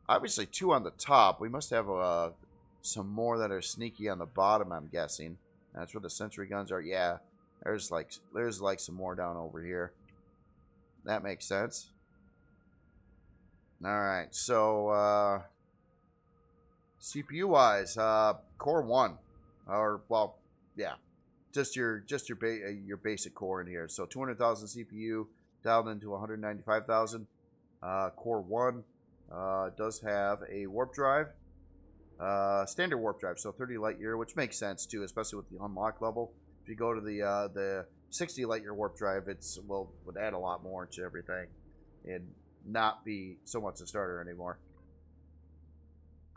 obviously 2 on the top. We must have some more that are sneaky on the bottom, I'm guessing. That's where the sentry guns are. Yeah, there's like some more down over here. That makes sense. All right, so CPU wise, core 1, or well, yeah, just your basic core in here. So 200,000 CPU dialed into 195,000. Core 1 does have a warp drive, standard warp drive, so 30 light year, which makes sense too, especially with the unlock level. If you go to the 60 light year warp drive, would add a lot more to everything and not be so much a starter anymore.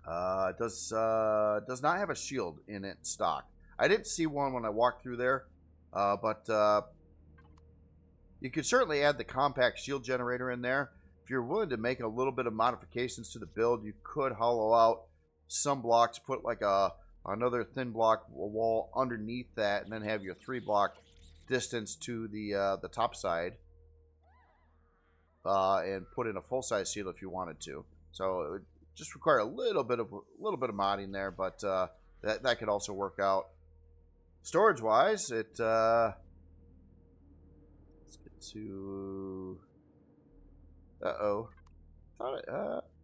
It does not have a shield in it stock. I didn't see one when I walked through there, but you could certainly add the compact shield generator in there. If you're willing to make a little bit of modifications to the build, you could hollow out some blocks, put like another thin block wall underneath that, and then have your 3-block distance to the top side, and put in a full-size shield if you wanted to. So it would just require a little bit of modding there, but that could also work out. Storage wise, let's get to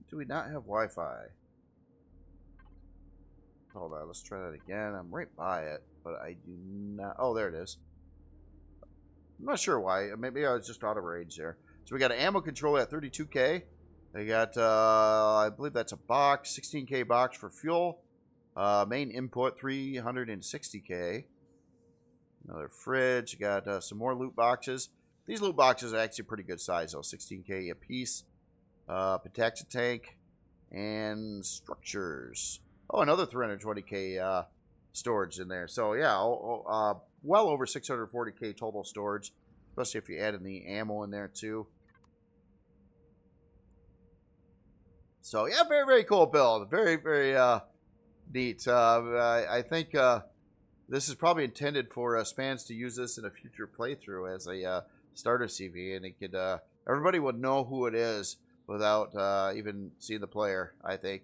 do we not have Wi-Fi? Hold on, let's try that again. I'm right by it, but I do not. Oh, there it is. I'm not sure why. Maybe I was just out of range there. So we got an ammo controller at 32K. They got, I believe that's a box, 16K box for fuel. Main input, 360K. Another fridge. You got some more loot boxes. These loot boxes are actually pretty good size, though. 16K a piece. Protection tank. And structures. Oh, another 320K storage in there. So, yeah, well over 640K total storage. Especially if you add in the ammo in there, too. So, yeah, very, very cool build. Very, very neat. I think this is probably intended for spans to use this in a future playthrough as a starter CV, and it could everybody would know who it is without even seeing the player, I think.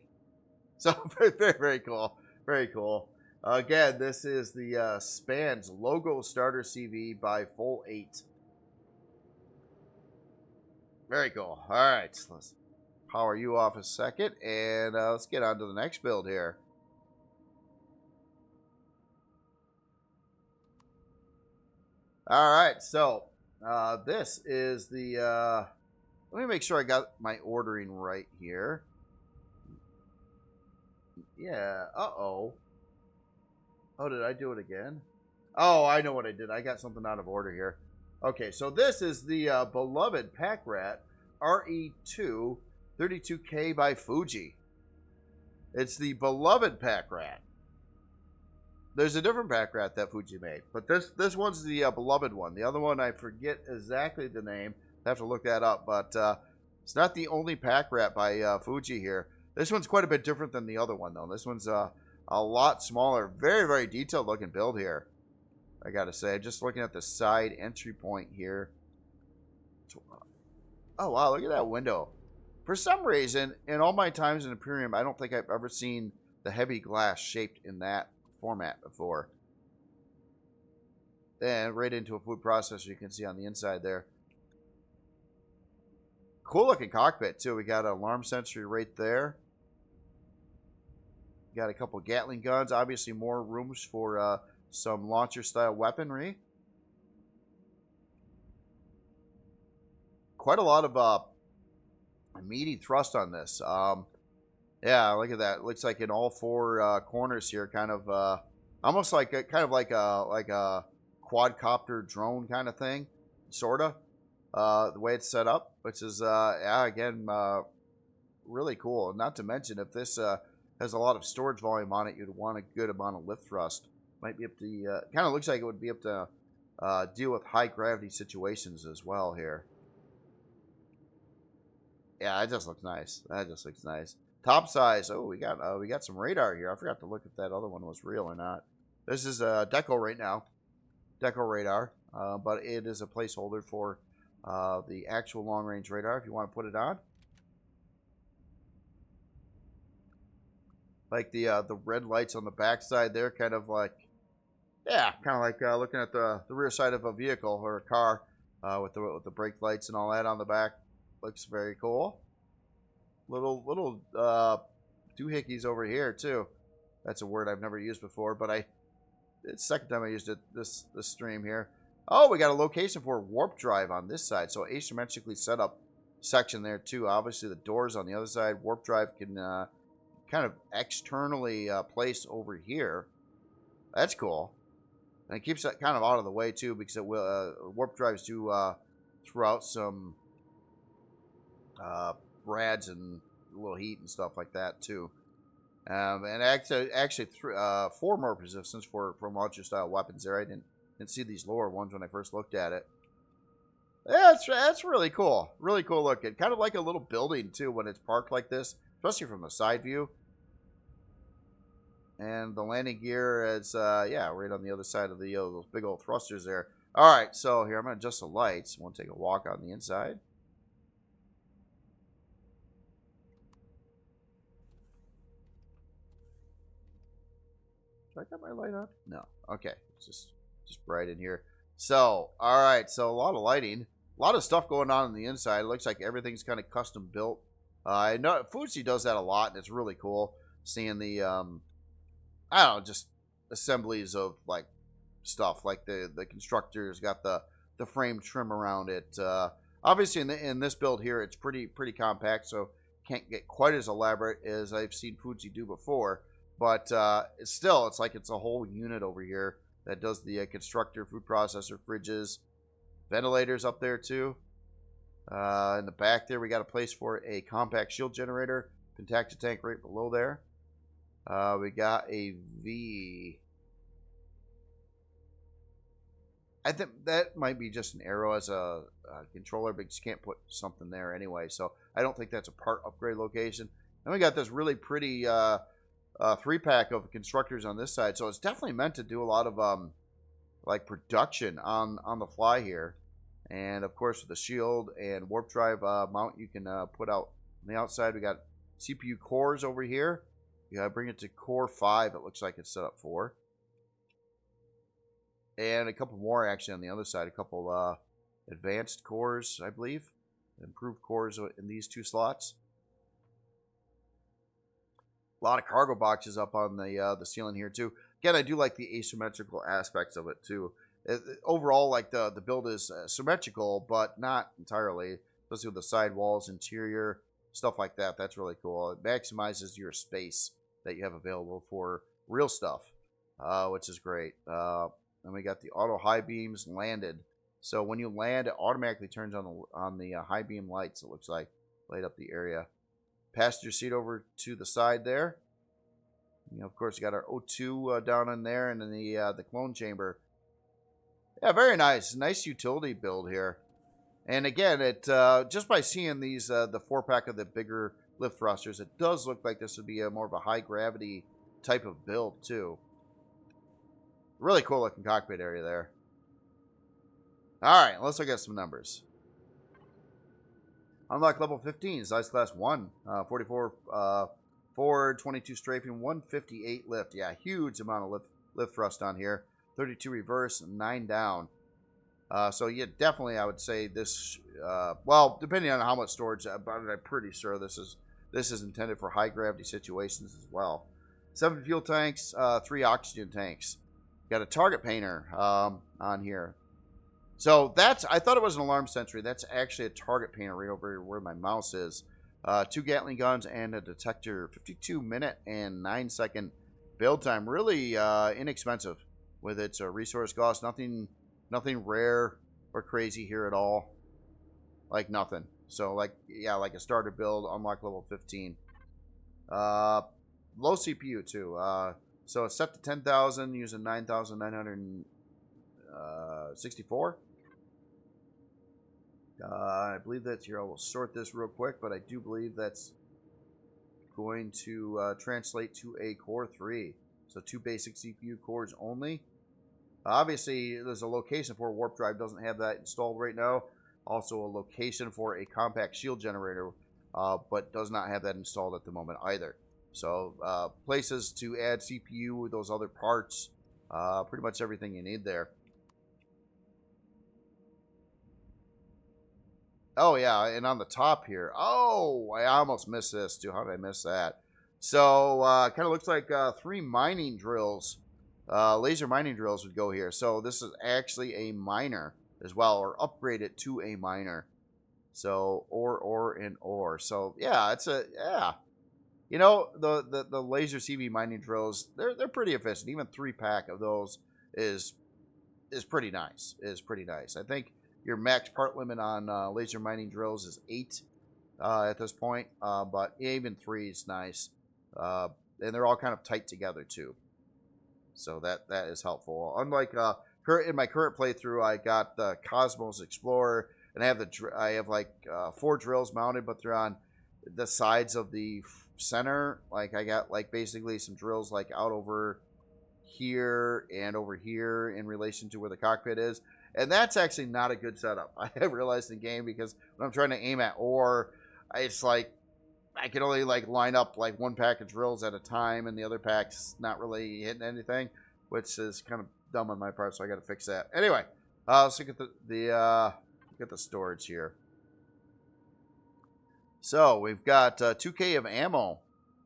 So, very, very, very cool. Very cool. Again, this is the Spans Logo Starter CV by Full 8. Very cool. All right, let's power you off a second, and let's get on to the next build here. All right, so this is the... let me make sure I got my ordering right here. Yeah, uh-oh. Oh, did I do it again? Oh, I know what I did. I got something out of order here. Okay, so this is the beloved Pack Rat RE2 32K by Fuji. It's the beloved Pack Rat. There's a different Pack Rat that Fuji made, but this one's the beloved one. The other one, I forget exactly the name. I have to look that up, but it's not the only Pack Rat by Fuji here. This one's quite a bit different than the other one, though. This one's a lot smaller. Very, very detailed looking build here, I gotta say. Just looking at the side entry point here. Oh, wow, look at that window. For some reason, in all my times in Empyrion, I don't think I've ever seen the heavy glass shaped in that format before. And right into a food processor, you can see on the inside there. Cool looking cockpit too. We got an alarm sensor right there. Got a couple Gatling guns. Obviously more rooms for some launcher style weaponry. Quite a lot of meaty thrust on this. Yeah, look at that. Looks like in all four corners here, kind of almost like a quadcopter drone kind of thing, sorta. The way it's set up, which is yeah, again, really cool. Not to mention, if this has a lot of storage volume on it, you'd want a good amount of lift thrust. Might be up to kind of looks like it would be up to deal with high gravity situations as well here. Yeah, it just looks nice. That just looks nice. Top size. Oh, we got some radar here. I forgot to look if that other one was real or not. This is Deco right now. Deco radar, but it is a placeholder for the actual long-range radar if you want to put it on. Like the red lights on the backside there, kind of like, yeah, kind of like looking at the rear side of a vehicle or a car with the brake lights and all that on the back. Looks very cool. Little doohickeys over here too. That's a word I've never used before, but it's the second time I used it this stream here. Oh, we got a location for a warp drive on this side, so asymmetrically set up section there too. Obviously the doors on the other side. Warp drive can kind of externally place over here. That's cool. And it keeps that kind of out of the way too, because it will warp drives do throw out some rads and a little heat and stuff like that too. And actually 4 more resistance for launcher style weapons there. I didn't see these lower ones when I first looked at it. Yeah, that's really cool. Really cool looking. Kind of like a little building too when it's parked like this, especially from the side view. And the landing gear is yeah, right on the other side of the those big old thrusters there. All right, so here I'm gonna adjust the lights. I want to take a walk on the inside. Did I got my light on? No. Okay, it's just bright in here. So, all right, so a lot of lighting, a lot of stuff going on the inside. It looks like everything's kind of custom built. I know Fuji does that a lot, and it's really cool seeing the I don't know, just assemblies of like stuff. Like the constructor's got the frame trim around it. Obviously, in this build here, it's pretty compact, so can't get quite as elaborate as I've seen Fuji do before. But it's like it's a whole unit over here that does the constructor, food processor, fridges, ventilators up there too. In the back there, we got a place for a compact shield generator, Pentacta tank right below there. We got a V. I think that might be just an arrow as a controller, but you just can't put something there anyway. So I don't think that's a part upgrade location. And we got this really pretty 3-pack of constructors on this side. So it's definitely meant to do a lot of like production on the fly here. And of course, with the shield and warp drive mount, you can put out on the outside. We got CPU cores over here. You gotta bring it to core 5. It looks like it's set up for. And a couple more actually on the other side. A couple advanced cores, I believe. Improved cores in these 2 slots. A lot of cargo boxes up on the ceiling here too. Again, I do like the asymmetrical aspects of it too. Overall, like the build is symmetrical, but not entirely. Especially with the side walls, interior, stuff like that. That's really cool. It maximizes your space that you have available for real stuff, which is great. And we got the auto high beams landed. So when you land, it automatically turns on the high beam lights. It looks like light up the area. Passenger seat over to the side there. You know, of course, you got our O2 down in there, and then the clone chamber. Yeah, very nice. Nice utility build here. And again, it just by seeing these the 4-pack of the bigger lift thrusters, it does look like this would be more of a high gravity type of build too. Really cool looking cockpit area there. All right, let's look at some numbers. Unlock level 15, size class 1, 44 forward, 22 strafing, 158 lift. Yeah, huge amount of lift thrust on here. 32 reverse, 9 down. So yeah, definitely I would say this, well, depending on how much storage, but I'm pretty sure this is intended for high gravity situations as well. 7 fuel tanks, 3 oxygen tanks. Got a target painter on here. So that's, I thought it was an alarm sentry. That's actually a target painter right over where my mouse is. 2 Gatling guns and a detector. 52-minute and 9-second build time. Really inexpensive with its resource cost. Nothing rare or crazy here at all. Like nothing. So like, yeah, like a starter build, unlock level 15. Low CPU too. So it's set to 10,000 using 9,964. I believe that's here. I will sort this real quick, but I do believe that's going to translate to a Core 3. So 2 basic CPU cores only. Obviously, there's a location for a warp drive. Doesn't have that installed right now. Also, a location for a compact shield generator, but does not have that installed at the moment either. So, places to add CPU with those other parts. Pretty much everything you need there. Oh, yeah, and on the top here. Oh, I almost missed this, too. How did I miss that? So, kind of looks like 3 mining drills. Laser mining drills would go here. So, this is actually a miner as well, or upgrade it to a miner. So, ore, and ore. So, yeah, it's a, yeah. You know, the laser CV mining drills, they're pretty efficient. Even 3-pack of those is pretty nice. I think your max part limit on laser mining drills is 8 at this point, but even 3 is nice. And they're all kind of tight together too, so that is helpful. Unlike in my current playthrough, I got the Cosmos Explorer, and I have like 4 drills mounted, but they're on the sides of the center. Like I got like basically some drills like out over here and over here in relation to where the cockpit is. And that's actually not a good setup. I have realized in game, because when I'm trying to aim at ore, it's like I can only like line up like 1 pack of drills at a time, and the other pack's not really hitting anything, which is kind of dumb on my part. So I got to fix that. Anyway, let's look at the storage here. So we've got 2K of ammo.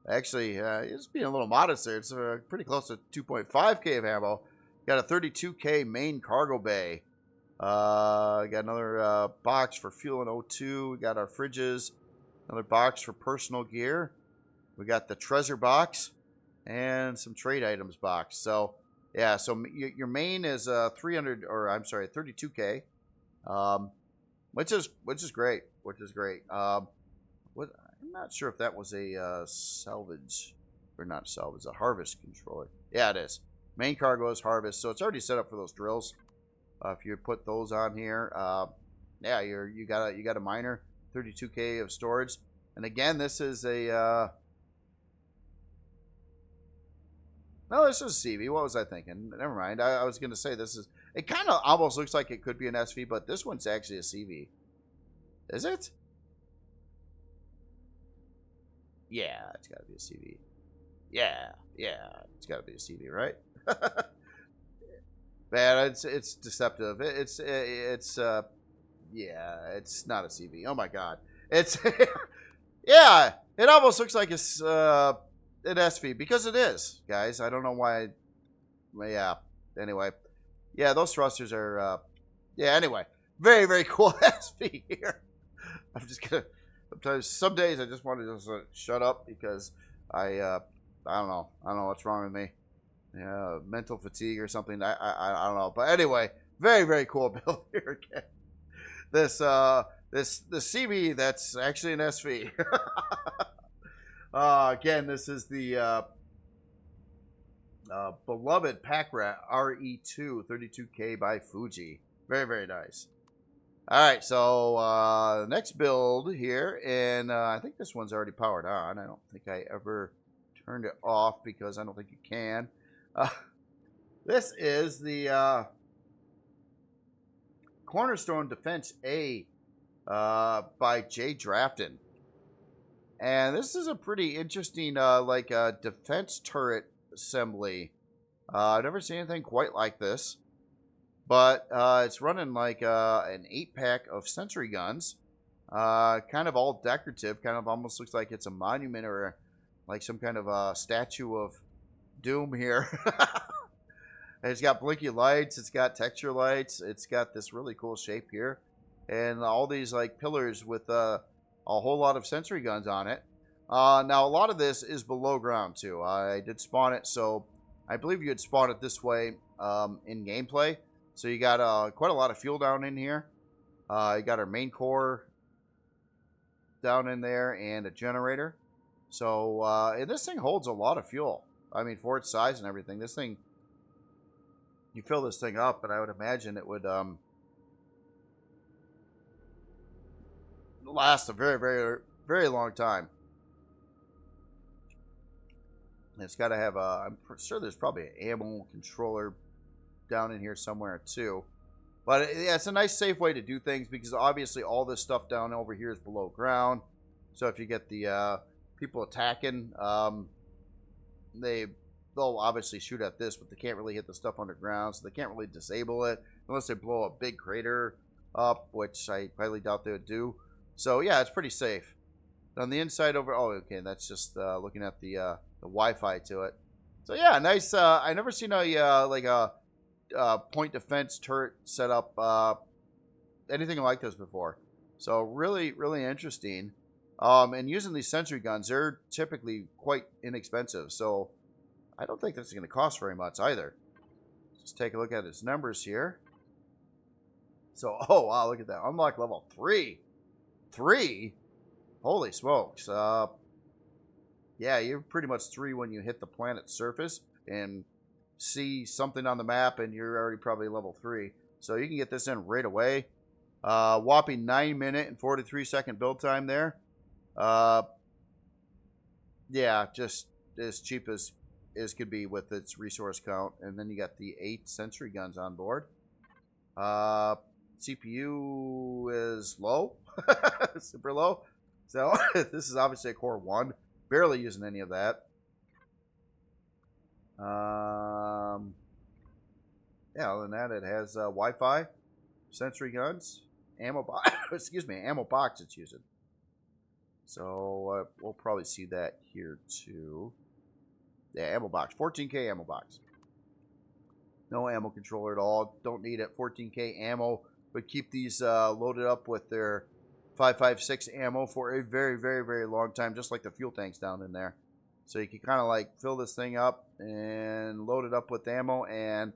Actually, it's being a little modest there. It's pretty close to 2.5K of ammo. Got a 32K main cargo bay. Got another box for fuel and O2. We got our fridges. Another box for personal gear. We got the treasure box and some trade items box. So yeah, so your main is 32K, which is great. I'm not sure if that was a salvage or not salvage, a harvest controller. Yeah, it is. Main cargo is harvest, so it's already set up for those drills. If you put those on here, yeah, you got a miner, 32K of storage, and again, this is a no, this is a CV. What was I thinking? Never mind. I was gonna say this is. It kind of almost looks like it could be an SV, but this one's actually a CV. Is it? Yeah, it's got to be a CV. Yeah, it's got to be a CV, right? Man, it's deceptive. Yeah, it's not a CV. Oh my god, it's yeah. It almost looks like it's an SV, because it is, guys. I don't know why. Yeah. Anyway, yeah, those thrusters are. Yeah. Anyway, very very cool SV here. I'm just gonna. Sometimes, some days I just want to just shut up, because I don't know what's wrong with me. Yeah, mental fatigue or something. I don't know. But anyway, very very cool build here again. This CV that's actually an SV. Again, this is the beloved pack rat RE2 32K by Fuji. Very very nice. All right, so next build here, and I think this one's already powered on. I don't think I ever turned it off, because I don't think you can. This is the Cornerstone Defense A by Jay Drafton. And this is a pretty interesting, defense turret assembly. I've never seen anything quite like this. But it's running like an 8-pack of sentry guns. Kind of all decorative. Kind of almost looks like it's a monument or like some kind of a statue of doom here. It's got blinky lights. It's got texture lights. It's got this really cool shape here. And all these like pillars with a whole lot of sentry guns on it. Now, a lot of this is below ground, too. I did spawn it, so I believe you would spawn it this way in gameplay. So you got quite a lot of fuel down in here. You got our main core down in there and a generator. So, and this thing holds a lot of fuel. I mean, for its size and everything, this thing, you fill this thing up, and I would imagine it would last a very, very, very long time. It's got to have a, I'm sure there's probably an ammo controller down in here somewhere too. But yeah, it's a nice safe way to do things because obviously all this stuff down over here is below ground. So if you get the people attacking, they'll obviously shoot at this, but they can't really hit the stuff underground, so they can't really disable it unless they blow a big crater up, which I highly doubt they would do. So yeah, it's pretty safe. On the inside over, oh okay, that's just looking at the Wi-Fi to it. So yeah, nice. I never seen a point defense turret set up anything like this before. So really, really interesting. And using these sentry guns, they're typically quite inexpensive. So I don't think this is going to cost very much either. Just take a look at its numbers here. So, oh wow, look at that. Unlock level 3. 3? Holy smokes. Yeah, you're pretty much 3 when you hit the planet's surface and see something on the map, and you're already probably level 3. So you can get this in right away. Whopping 9-minute and 43-second build time there. Yeah, just as cheap as could be with its resource count. And then you got the 8 sentry guns on board. CPU is low. Super low. So this is obviously a core 1. Barely using any of that. Yeah, other than that, it has Wi-Fi, sentry guns, ammo box. Excuse me, ammo box it's using. So we'll probably see that here too. Yeah, ammo box, 14K ammo box. No ammo controller at all. Don't need it. 14K ammo, but keep these loaded up with their 5.56 ammo for a very, very, very long time, just like the fuel tanks down in there. So you can kind of like fill this thing up and load it up with ammo and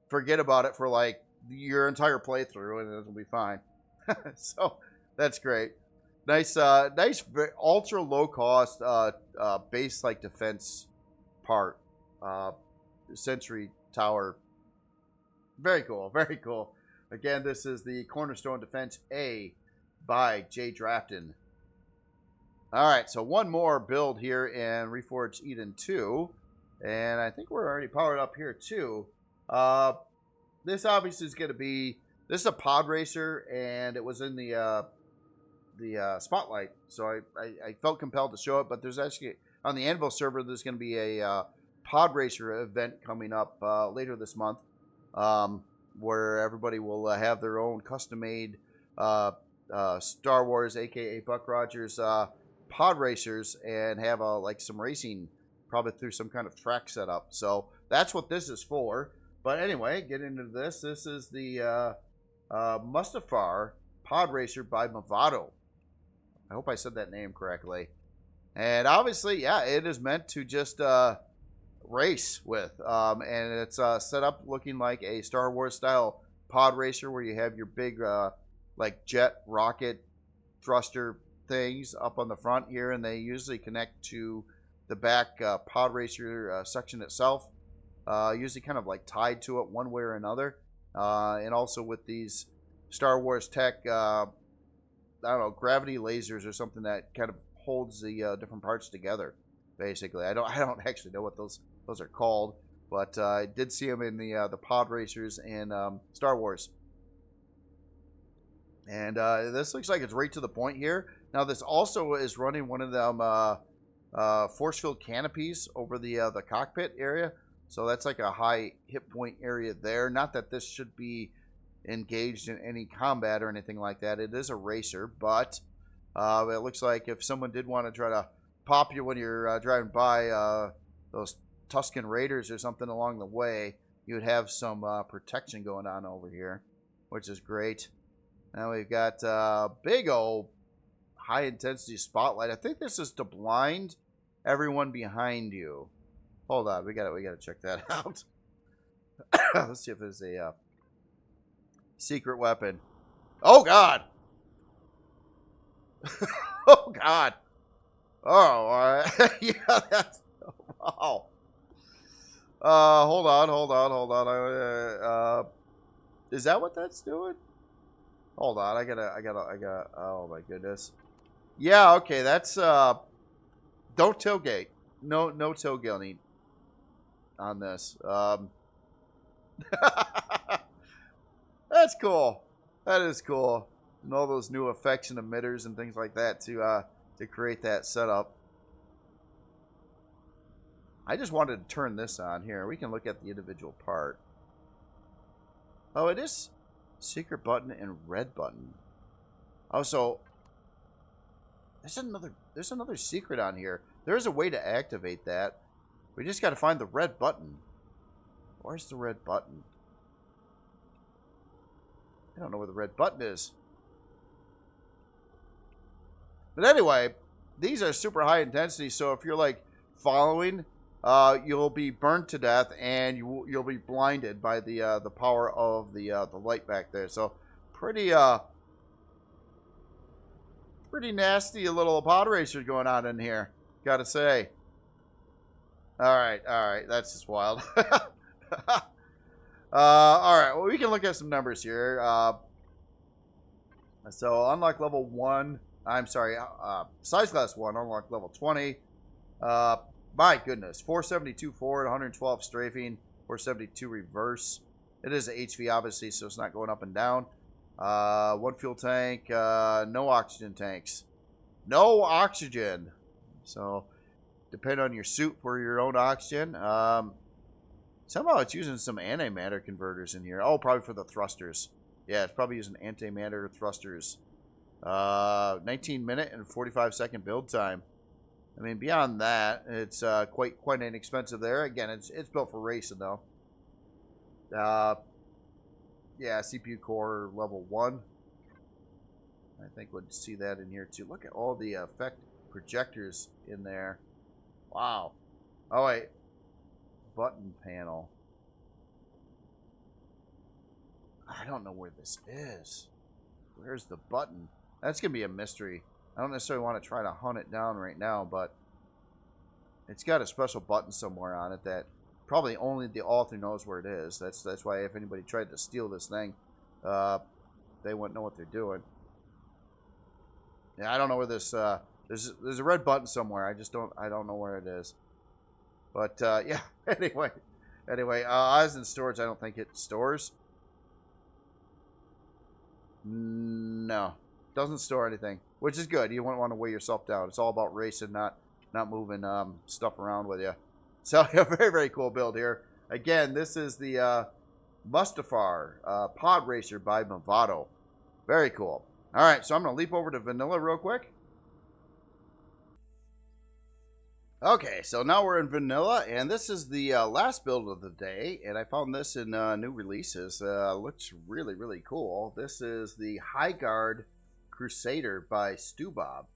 forget about it for like your entire playthrough, and it'll be fine. So that's great. Nice, nice, ultra low cost base like defense part, sentry tower. Very cool, very cool. Again, this is the Cornerstone Defense A by Jay Drafton. All right, so one more build here in Reforged Eden 2, and I think we're already powered up here too. This obviously is going to be, this is a pod racer, and it was in the spotlight, so I felt compelled to show it. But there's actually on the Anvil server, there's going to be a pod racer event coming up later this month, where everybody will have their own custom-made Star Wars, aka Buck Rogers, pod racers, and have like some racing, probably through some kind of track setup. So that's what this is for. But anyway, get into this. This is the Mustafar pod racer by Movado. I hope I said that name correctly. And obviously, yeah, it is meant to just race with. And it's set up looking like a Star Wars style pod racer, where you have your big like jet rocket thruster things up on the front here, and they usually connect to the back pod racer section itself, usually kind of like tied to it one way or another, and also with these Star Wars tech, I don't know, gravity lasers or something that kind of holds the different parts together. Basically, I don't actually know what those are called, but I did see them in the pod racers in Star Wars. And this looks like it's right to the point here. Now, this also is running one of them force field canopies over the cockpit area. So that's like a high hit point area there. Not that this should be engaged in any combat or anything like that. It is a racer, but it looks like if someone did want to try to pop you when you're driving by those Tusken Raiders or something along the way, you would have some protection going on over here, which is great. Now we've got big old high intensity spotlight. I think this is to blind everyone behind you. Hold on, we gotta check that out. Let's see if there's a secret weapon. Oh God! Oh God! Oh, yeah, that's wow. Hold on. Is that what that's doing? Hold on, I gotta. Oh my goodness. Yeah, okay, that's don't tailgate. No tailgating on this. That's cool. That is cool. And all those new effects and emitters and things like that to create that setup. I just wanted to turn this on here. We can look at the individual part. Oh, it is secret button and red button. Oh, so there's another secret on here. There's a way to activate that. We just got to find the red button. Where's the red button? I don't know where the red button is. But anyway, these are super high intensity, so if you're like following, you'll be burned to death, and you'll be blinded by the power of the light back there. So pretty nasty little pod racer going on in here, gotta say. All right, that's just wild. All right, well, we can look at some numbers here. So unlock level 1. I'm sorry, size class 1, unlock level 20. My goodness, 472 forward, 112 strafing, 472 reverse. It is a HV, obviously, so it's not going up and down. 1 fuel tank, no oxygen tanks. No oxygen. So, depend on your suit for your own oxygen. Somehow it's using some antimatter converters in here. Oh, probably for the thrusters. Yeah, it's probably using antimatter thrusters. 19-minute and 45-second build time. I mean, beyond that, it's quite inexpensive there. Again, it's built for racing, though. Yeah, CPU core level 1. I think we'll see that in here, too. Look at all the effect projectors in there. Wow. Oh, wait. Button panel. I don't know where this is. Where's the button? That's going to be a mystery. I don't necessarily want to try to hunt it down right now, but it's got a special button somewhere on it that probably only the author knows where it is. That's why if anybody tried to steal this thing, they wouldn't know what they're doing. Yeah, I don't know where this. There's a red button somewhere. I don't know where it is. But yeah. Anyway, as in storage, I don't think it stores. No, doesn't store anything, which is good. You wouldn't want to weigh yourself down. It's all about racing, not moving stuff around with you. So yeah, very cool build here. Again, this is the Mustafar Pod Racer by Movado. Very cool. All right, so I'm going to leap over to vanilla real quick. Okay, so now we're in vanilla, and this is the last build of the day, and I found this in new releases. Looks really cool. This is the High Guard Crusader by Stu Bob,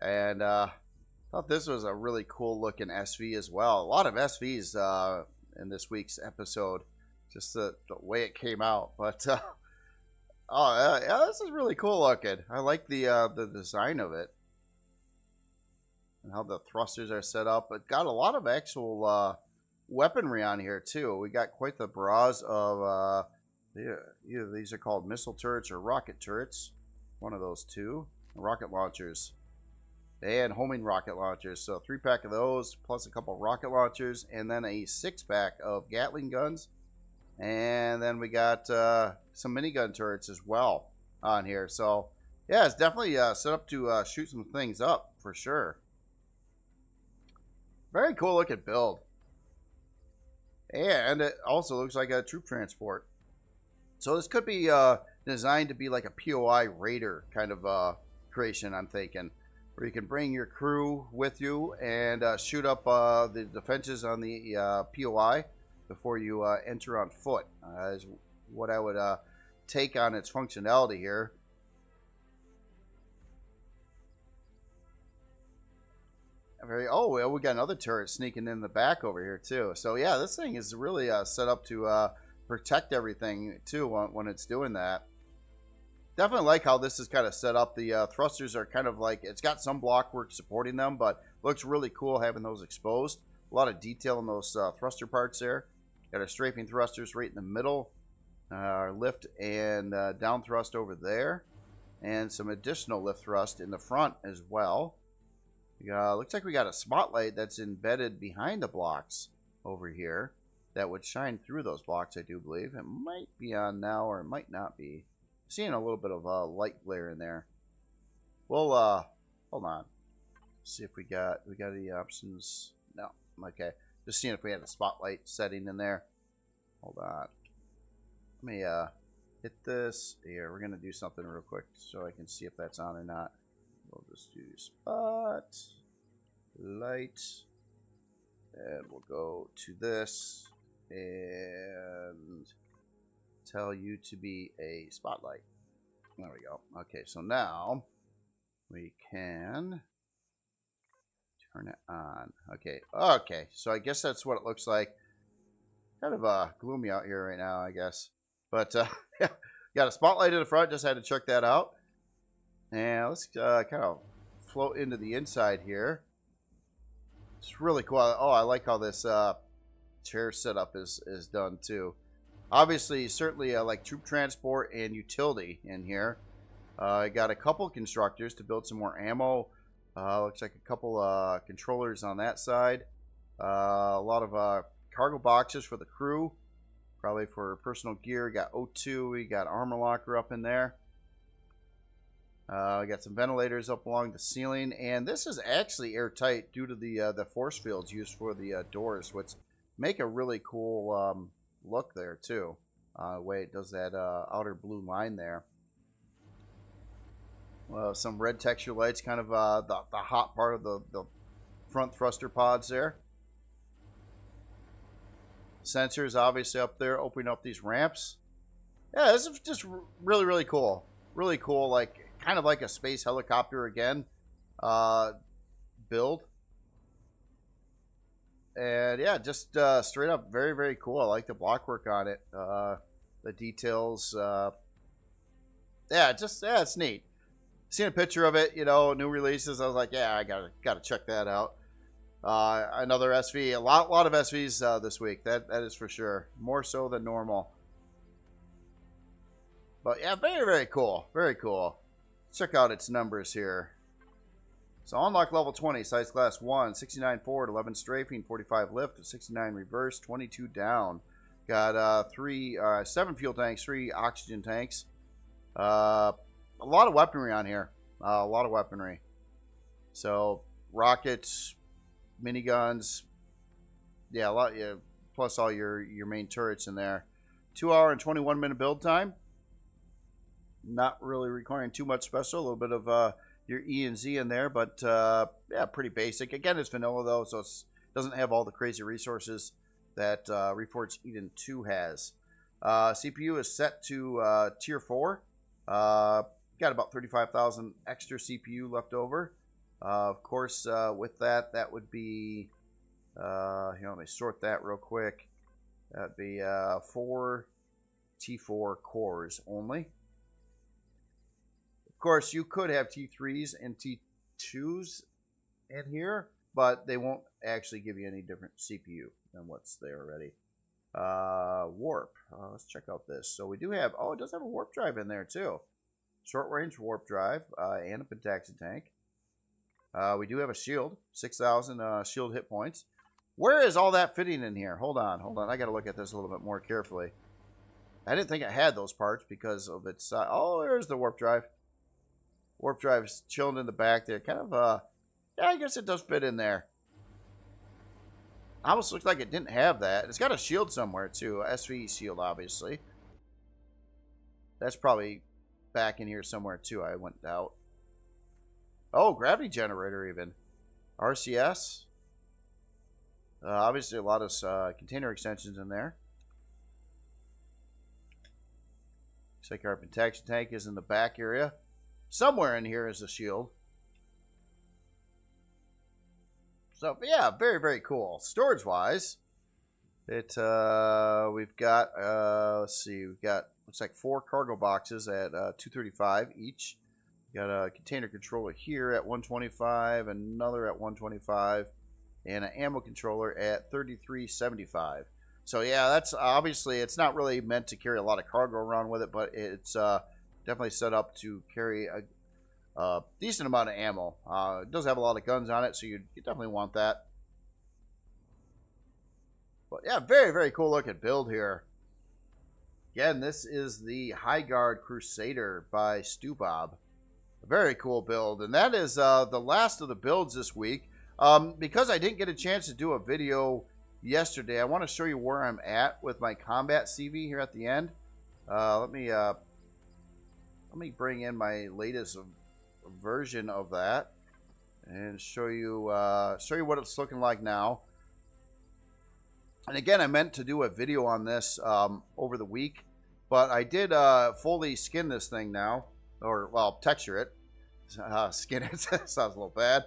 and thought this was a really cool looking SV as well. A lot of SVs in this week's episode, just the way it came out, but oh yeah, this is really cool looking. I like the design of it. And how the thrusters are set up. It got a lot of actual weaponry on here, too. We got quite the barrage of, either these are called missile turrets or rocket turrets. One of those two. Rocket launchers. And homing rocket launchers. So a 3-pack of those, plus a couple rocket launchers, and then a 6-pack of Gatling guns. And then we got some minigun turrets as well. on here. So, yeah, it's definitely set up to shoot some things up for sure. Very cool looking build. And it also looks like a troop transport. So this could be designed to be like a POI raider kind of creation, I'm thinking. Where you can bring your crew with you and shoot up the defenses on the POI before you enter on foot. Is what I would take on its functionality here. Oh, well, we got another turret sneaking in the back over here too. So yeah, this thing is really set up to protect everything too when it's doing that. Definitely like how this is kind of set up. The thrusters are kind of like, it's got some block work supporting them, but looks really cool having those exposed. A lot of detail in those thruster parts there. Got our strafing thrusters right in the middle. Our lift and down thrust over there. And some additional lift thrust in the front as well. Looks like we got a spotlight that's embedded behind the blocks over here that would shine through those blocks, I do believe. It might be on now or it might not be. Seeing a little bit of light glare in there. Well, hold on. See if we got any options. No, okay. Just seeing if we had a spotlight setting in there. Hold on. Let me hit this here. We're gonna do something real quick so I can see if that's on or not. We'll just do spot light, and we'll go to this and tell you to be a spotlight. There we go. Okay, so now we can turn it on. Okay, so I guess that's what it looks like. Kind of gloomy out here right now, I guess. But got a spotlight in the front. Just had to check that out. And let's kind of float into the inside here. It's really cool. Oh, I like how this chair setup is done too. Obviously, certainly like troop transport and utility in here. I got a couple constructors to build some more ammo. Looks like a couple controllers on that side. A lot of cargo boxes for the crew. Probably for personal gear. We got O2. We got armor locker up in there. We got some ventilators up along the ceiling, and this is actually airtight due to the force fields used for the doors, which make a really cool look there too. The way it does that outer blue line there. Some red texture lights, kind of the hot part of the front thruster pods there. Sensors obviously up there, opening up these ramps. Yeah, this is just really, really cool. Really cool, like kind of like a space helicopter again build. And yeah, just straight up very, very cool. I like the block work on it. The details. Yeah, it's neat. Seen a picture of it, you know, new releases. I was like, yeah, I gotta check that out. Another SV, a lot of SVs this week. That is for sure. More so than normal. But yeah, very, very cool. Very cool. Check out its numbers here. So unlock level 20, size class 1, 69 forward, 11 strafing, 45 lift, 69 reverse, 22 down. Got 7 fuel tanks, 3 oxygen tanks. A lot of weaponry on here. A lot of weaponry. So rockets, miniguns. Yeah, a lot. Yeah, plus all your main turrets in there. 2 hour and 21 minute build time. Not really requiring too much special. A little bit of your E and Z in there, but yeah, pretty basic. Again, it's vanilla though, so it doesn't have all the crazy resources that Reforged Eden 2 has. CPU is set to tier 4. Got about 35,000 extra CPU left over. Of course, with that would be here. Let me sort that real quick. That'd be 4 T4 cores only. Of course, you could have T3s and T2s in here, but they won't actually give you any different CPU than what's there already. Warp. Let's check out this. So we do have, it does have a warp drive in there too. Short range warp drive and a pentaxid tank. We do have a shield, 6,000 shield hit points. Where is all that fitting in here? Hold on. I got to look at this a little bit more carefully. I didn't think it had those parts because of its... oh, there's the warp drive. Warp drive's chilling in the back there. Kind of, yeah, I guess it does fit in there. Almost looks like it didn't have that. It's got a shield somewhere, too. SV shield, obviously. That's probably back in here somewhere, too. I went out. Oh, gravity generator, even. RCS. Obviously, a lot of container extensions in there. Looks like our protection tank is in the back area. Somewhere in here is a shield. So, yeah, very, very cool. Storage-wise, we've got, let's see, we've got, looks like 4 cargo boxes at 235 each. Got a container controller here at 125, another at 125, and an ammo controller at 3375. So, yeah, that's obviously, it's not really meant to carry a lot of cargo around with it, but it's definitely set up to carry a decent amount of ammo. It does have a lot of guns on it, so you definitely want that. But yeah, very, very cool looking build here. Again, this is the High Guard Crusader by Stu Bob. A very cool build, and that is the last of the builds this week. Because I didn't get a chance to do a video yesterday, I want to show you where I'm at with my combat CV here at the end. Let me bring in my latest version of that and show you what it's looking like now. And again, I meant to do a video on this over the week, but I did fully skin this thing now, or well, texture it. Skin it sounds a little bad.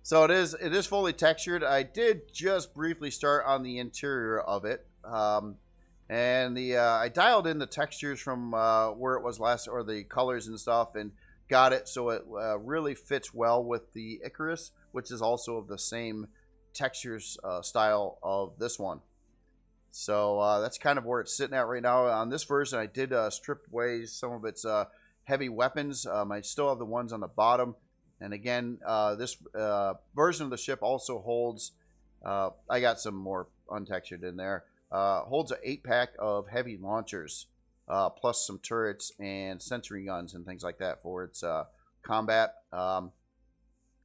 So it is fully textured. I did just briefly start on the interior of it, and I dialed in the textures from where it was last, or the colors and stuff, and got it so it really fits well with the Icarus, which is also of the same textures style of this one. So that's kind of where it's sitting at right now. On this version, I did strip away some of its heavy weapons. I still have the ones on the bottom. And again, this version of the ship also holds, I got some more untextured in there, holds an 8-pack of heavy launchers, plus some turrets and sentry guns and things like that for its combat.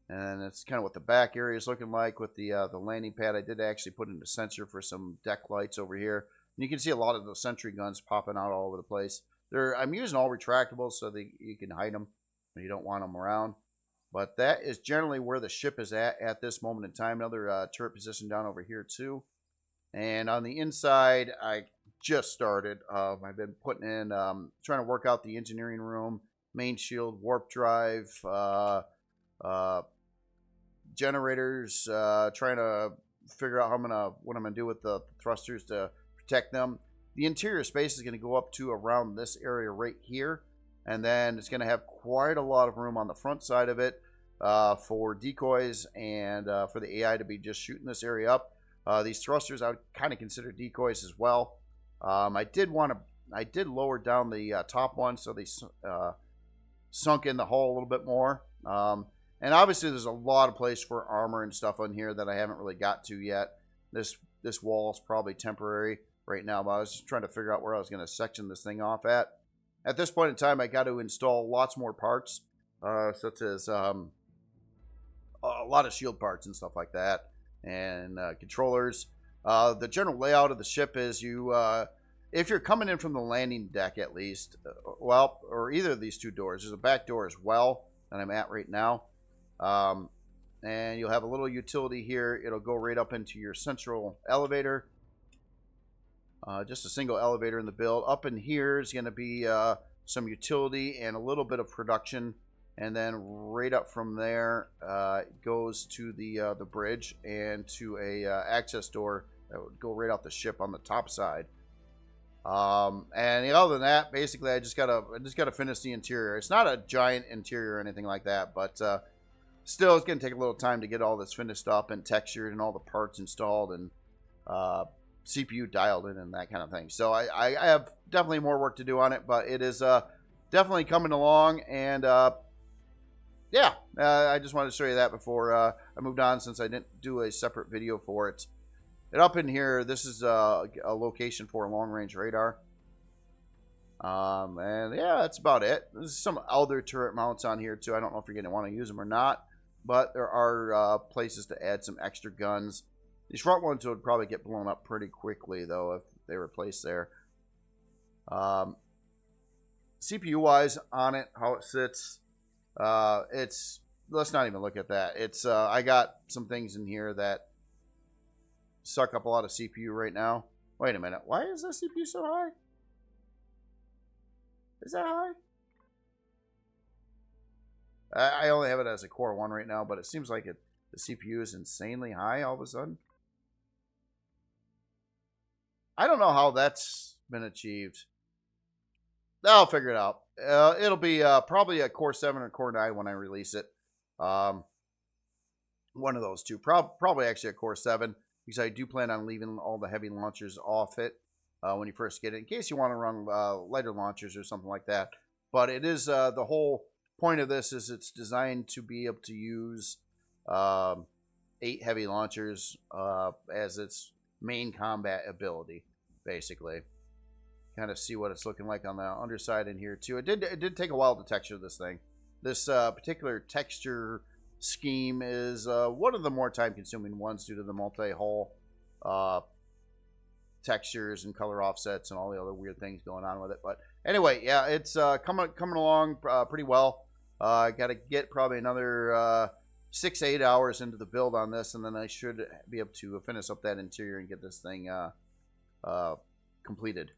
And it's kind of what the back area is looking like with the landing pad. I did actually put in a sensor for some deck lights over here. And you can see a lot of the sentry guns popping out all over the place. I'm using all retractables so that you can hide them when you don't want them around. But that is generally where the ship is at this moment in time. Another turret position down over here too. And on the inside, I just started. I've been putting in, trying to work out the engineering room, main shield, warp drive, generators, trying to figure out what I'm gonna do with the thrusters to protect them. The interior space is going to go up to around this area right here, and then it's going to have quite a lot of room on the front side of it for decoys and for the AI to be just shooting this area up. These thrusters I would kind of consider decoys as well. I did lower down the top one so they sunk in the hull a little bit more. And obviously there's a lot of place for armor and stuff on here that I haven't really got to yet. This wall is probably temporary right now, but I was just trying to figure out where I was going to section this thing off at. At this point in time, I got to install lots more parts, such as a lot of shield parts and stuff like that, and controllers. The general layout of the ship is if you're coming in from the landing deck at least, well, or either of these two doors, there's a back door as well that I'm at right now. And you'll have a little utility here. It'll go right up into your central elevator. Just a single elevator in the build. Up in here is going to be some utility and a little bit of production, and then right up from there it goes to the bridge and to a access door that would go right off the ship on the top side. And other than that, basically, I just gotta finish the interior. It's not a giant interior or anything like that, but still, it's gonna take a little time to get all this finished up and textured and all the parts installed and CPU dialed in and that kind of thing. So I have definitely more work to do on it, but it is definitely coming along. And yeah, I just wanted to show you that before I moved on, since I didn't do a separate video for it. And up in here, this is a location for a long-range radar. And yeah, that's about it. There's some other turret mounts on here too. I don't know if you're going to want to use them or not, but there are places to add some extra guns. These front ones would probably get blown up pretty quickly though if they were placed there. CPU wise on it, how it sits, let's not even look at that. I got some things in here that suck up a lot of CPU right now. Wait a minute, why is the CPU so high? Is that high? I only have it as a Core 1 right now, but it seems like the CPU is insanely high all of a sudden. I don't know how that's been achieved. I'll figure it out. It'll be probably a Core 7 or Core 9 when I release it. One of those two. Probably actually a Core 7, because I do plan on leaving all the heavy launchers off it when you first get it, in case you want to run lighter launchers or something like that. But it is the whole point of this is it's designed to be able to use 8 heavy launchers as its main combat ability, basically. Kind of see what it's looking like on the underside in here too. It did take a while to texture this thing. This particular texture scheme is one of the more time-consuming ones due to the multi-hull textures and color offsets and all the other weird things going on with it. But anyway, yeah, it's coming along pretty well. I got to get probably another 6-8 hours into the build on this, and then I should be able to finish up that interior and get this thing completed.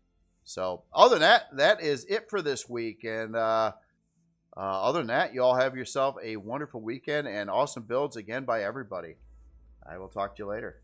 So other than that, that is it for this week. And other than that, you all have yourself a wonderful weekend and awesome builds again by everybody. I will talk to you later.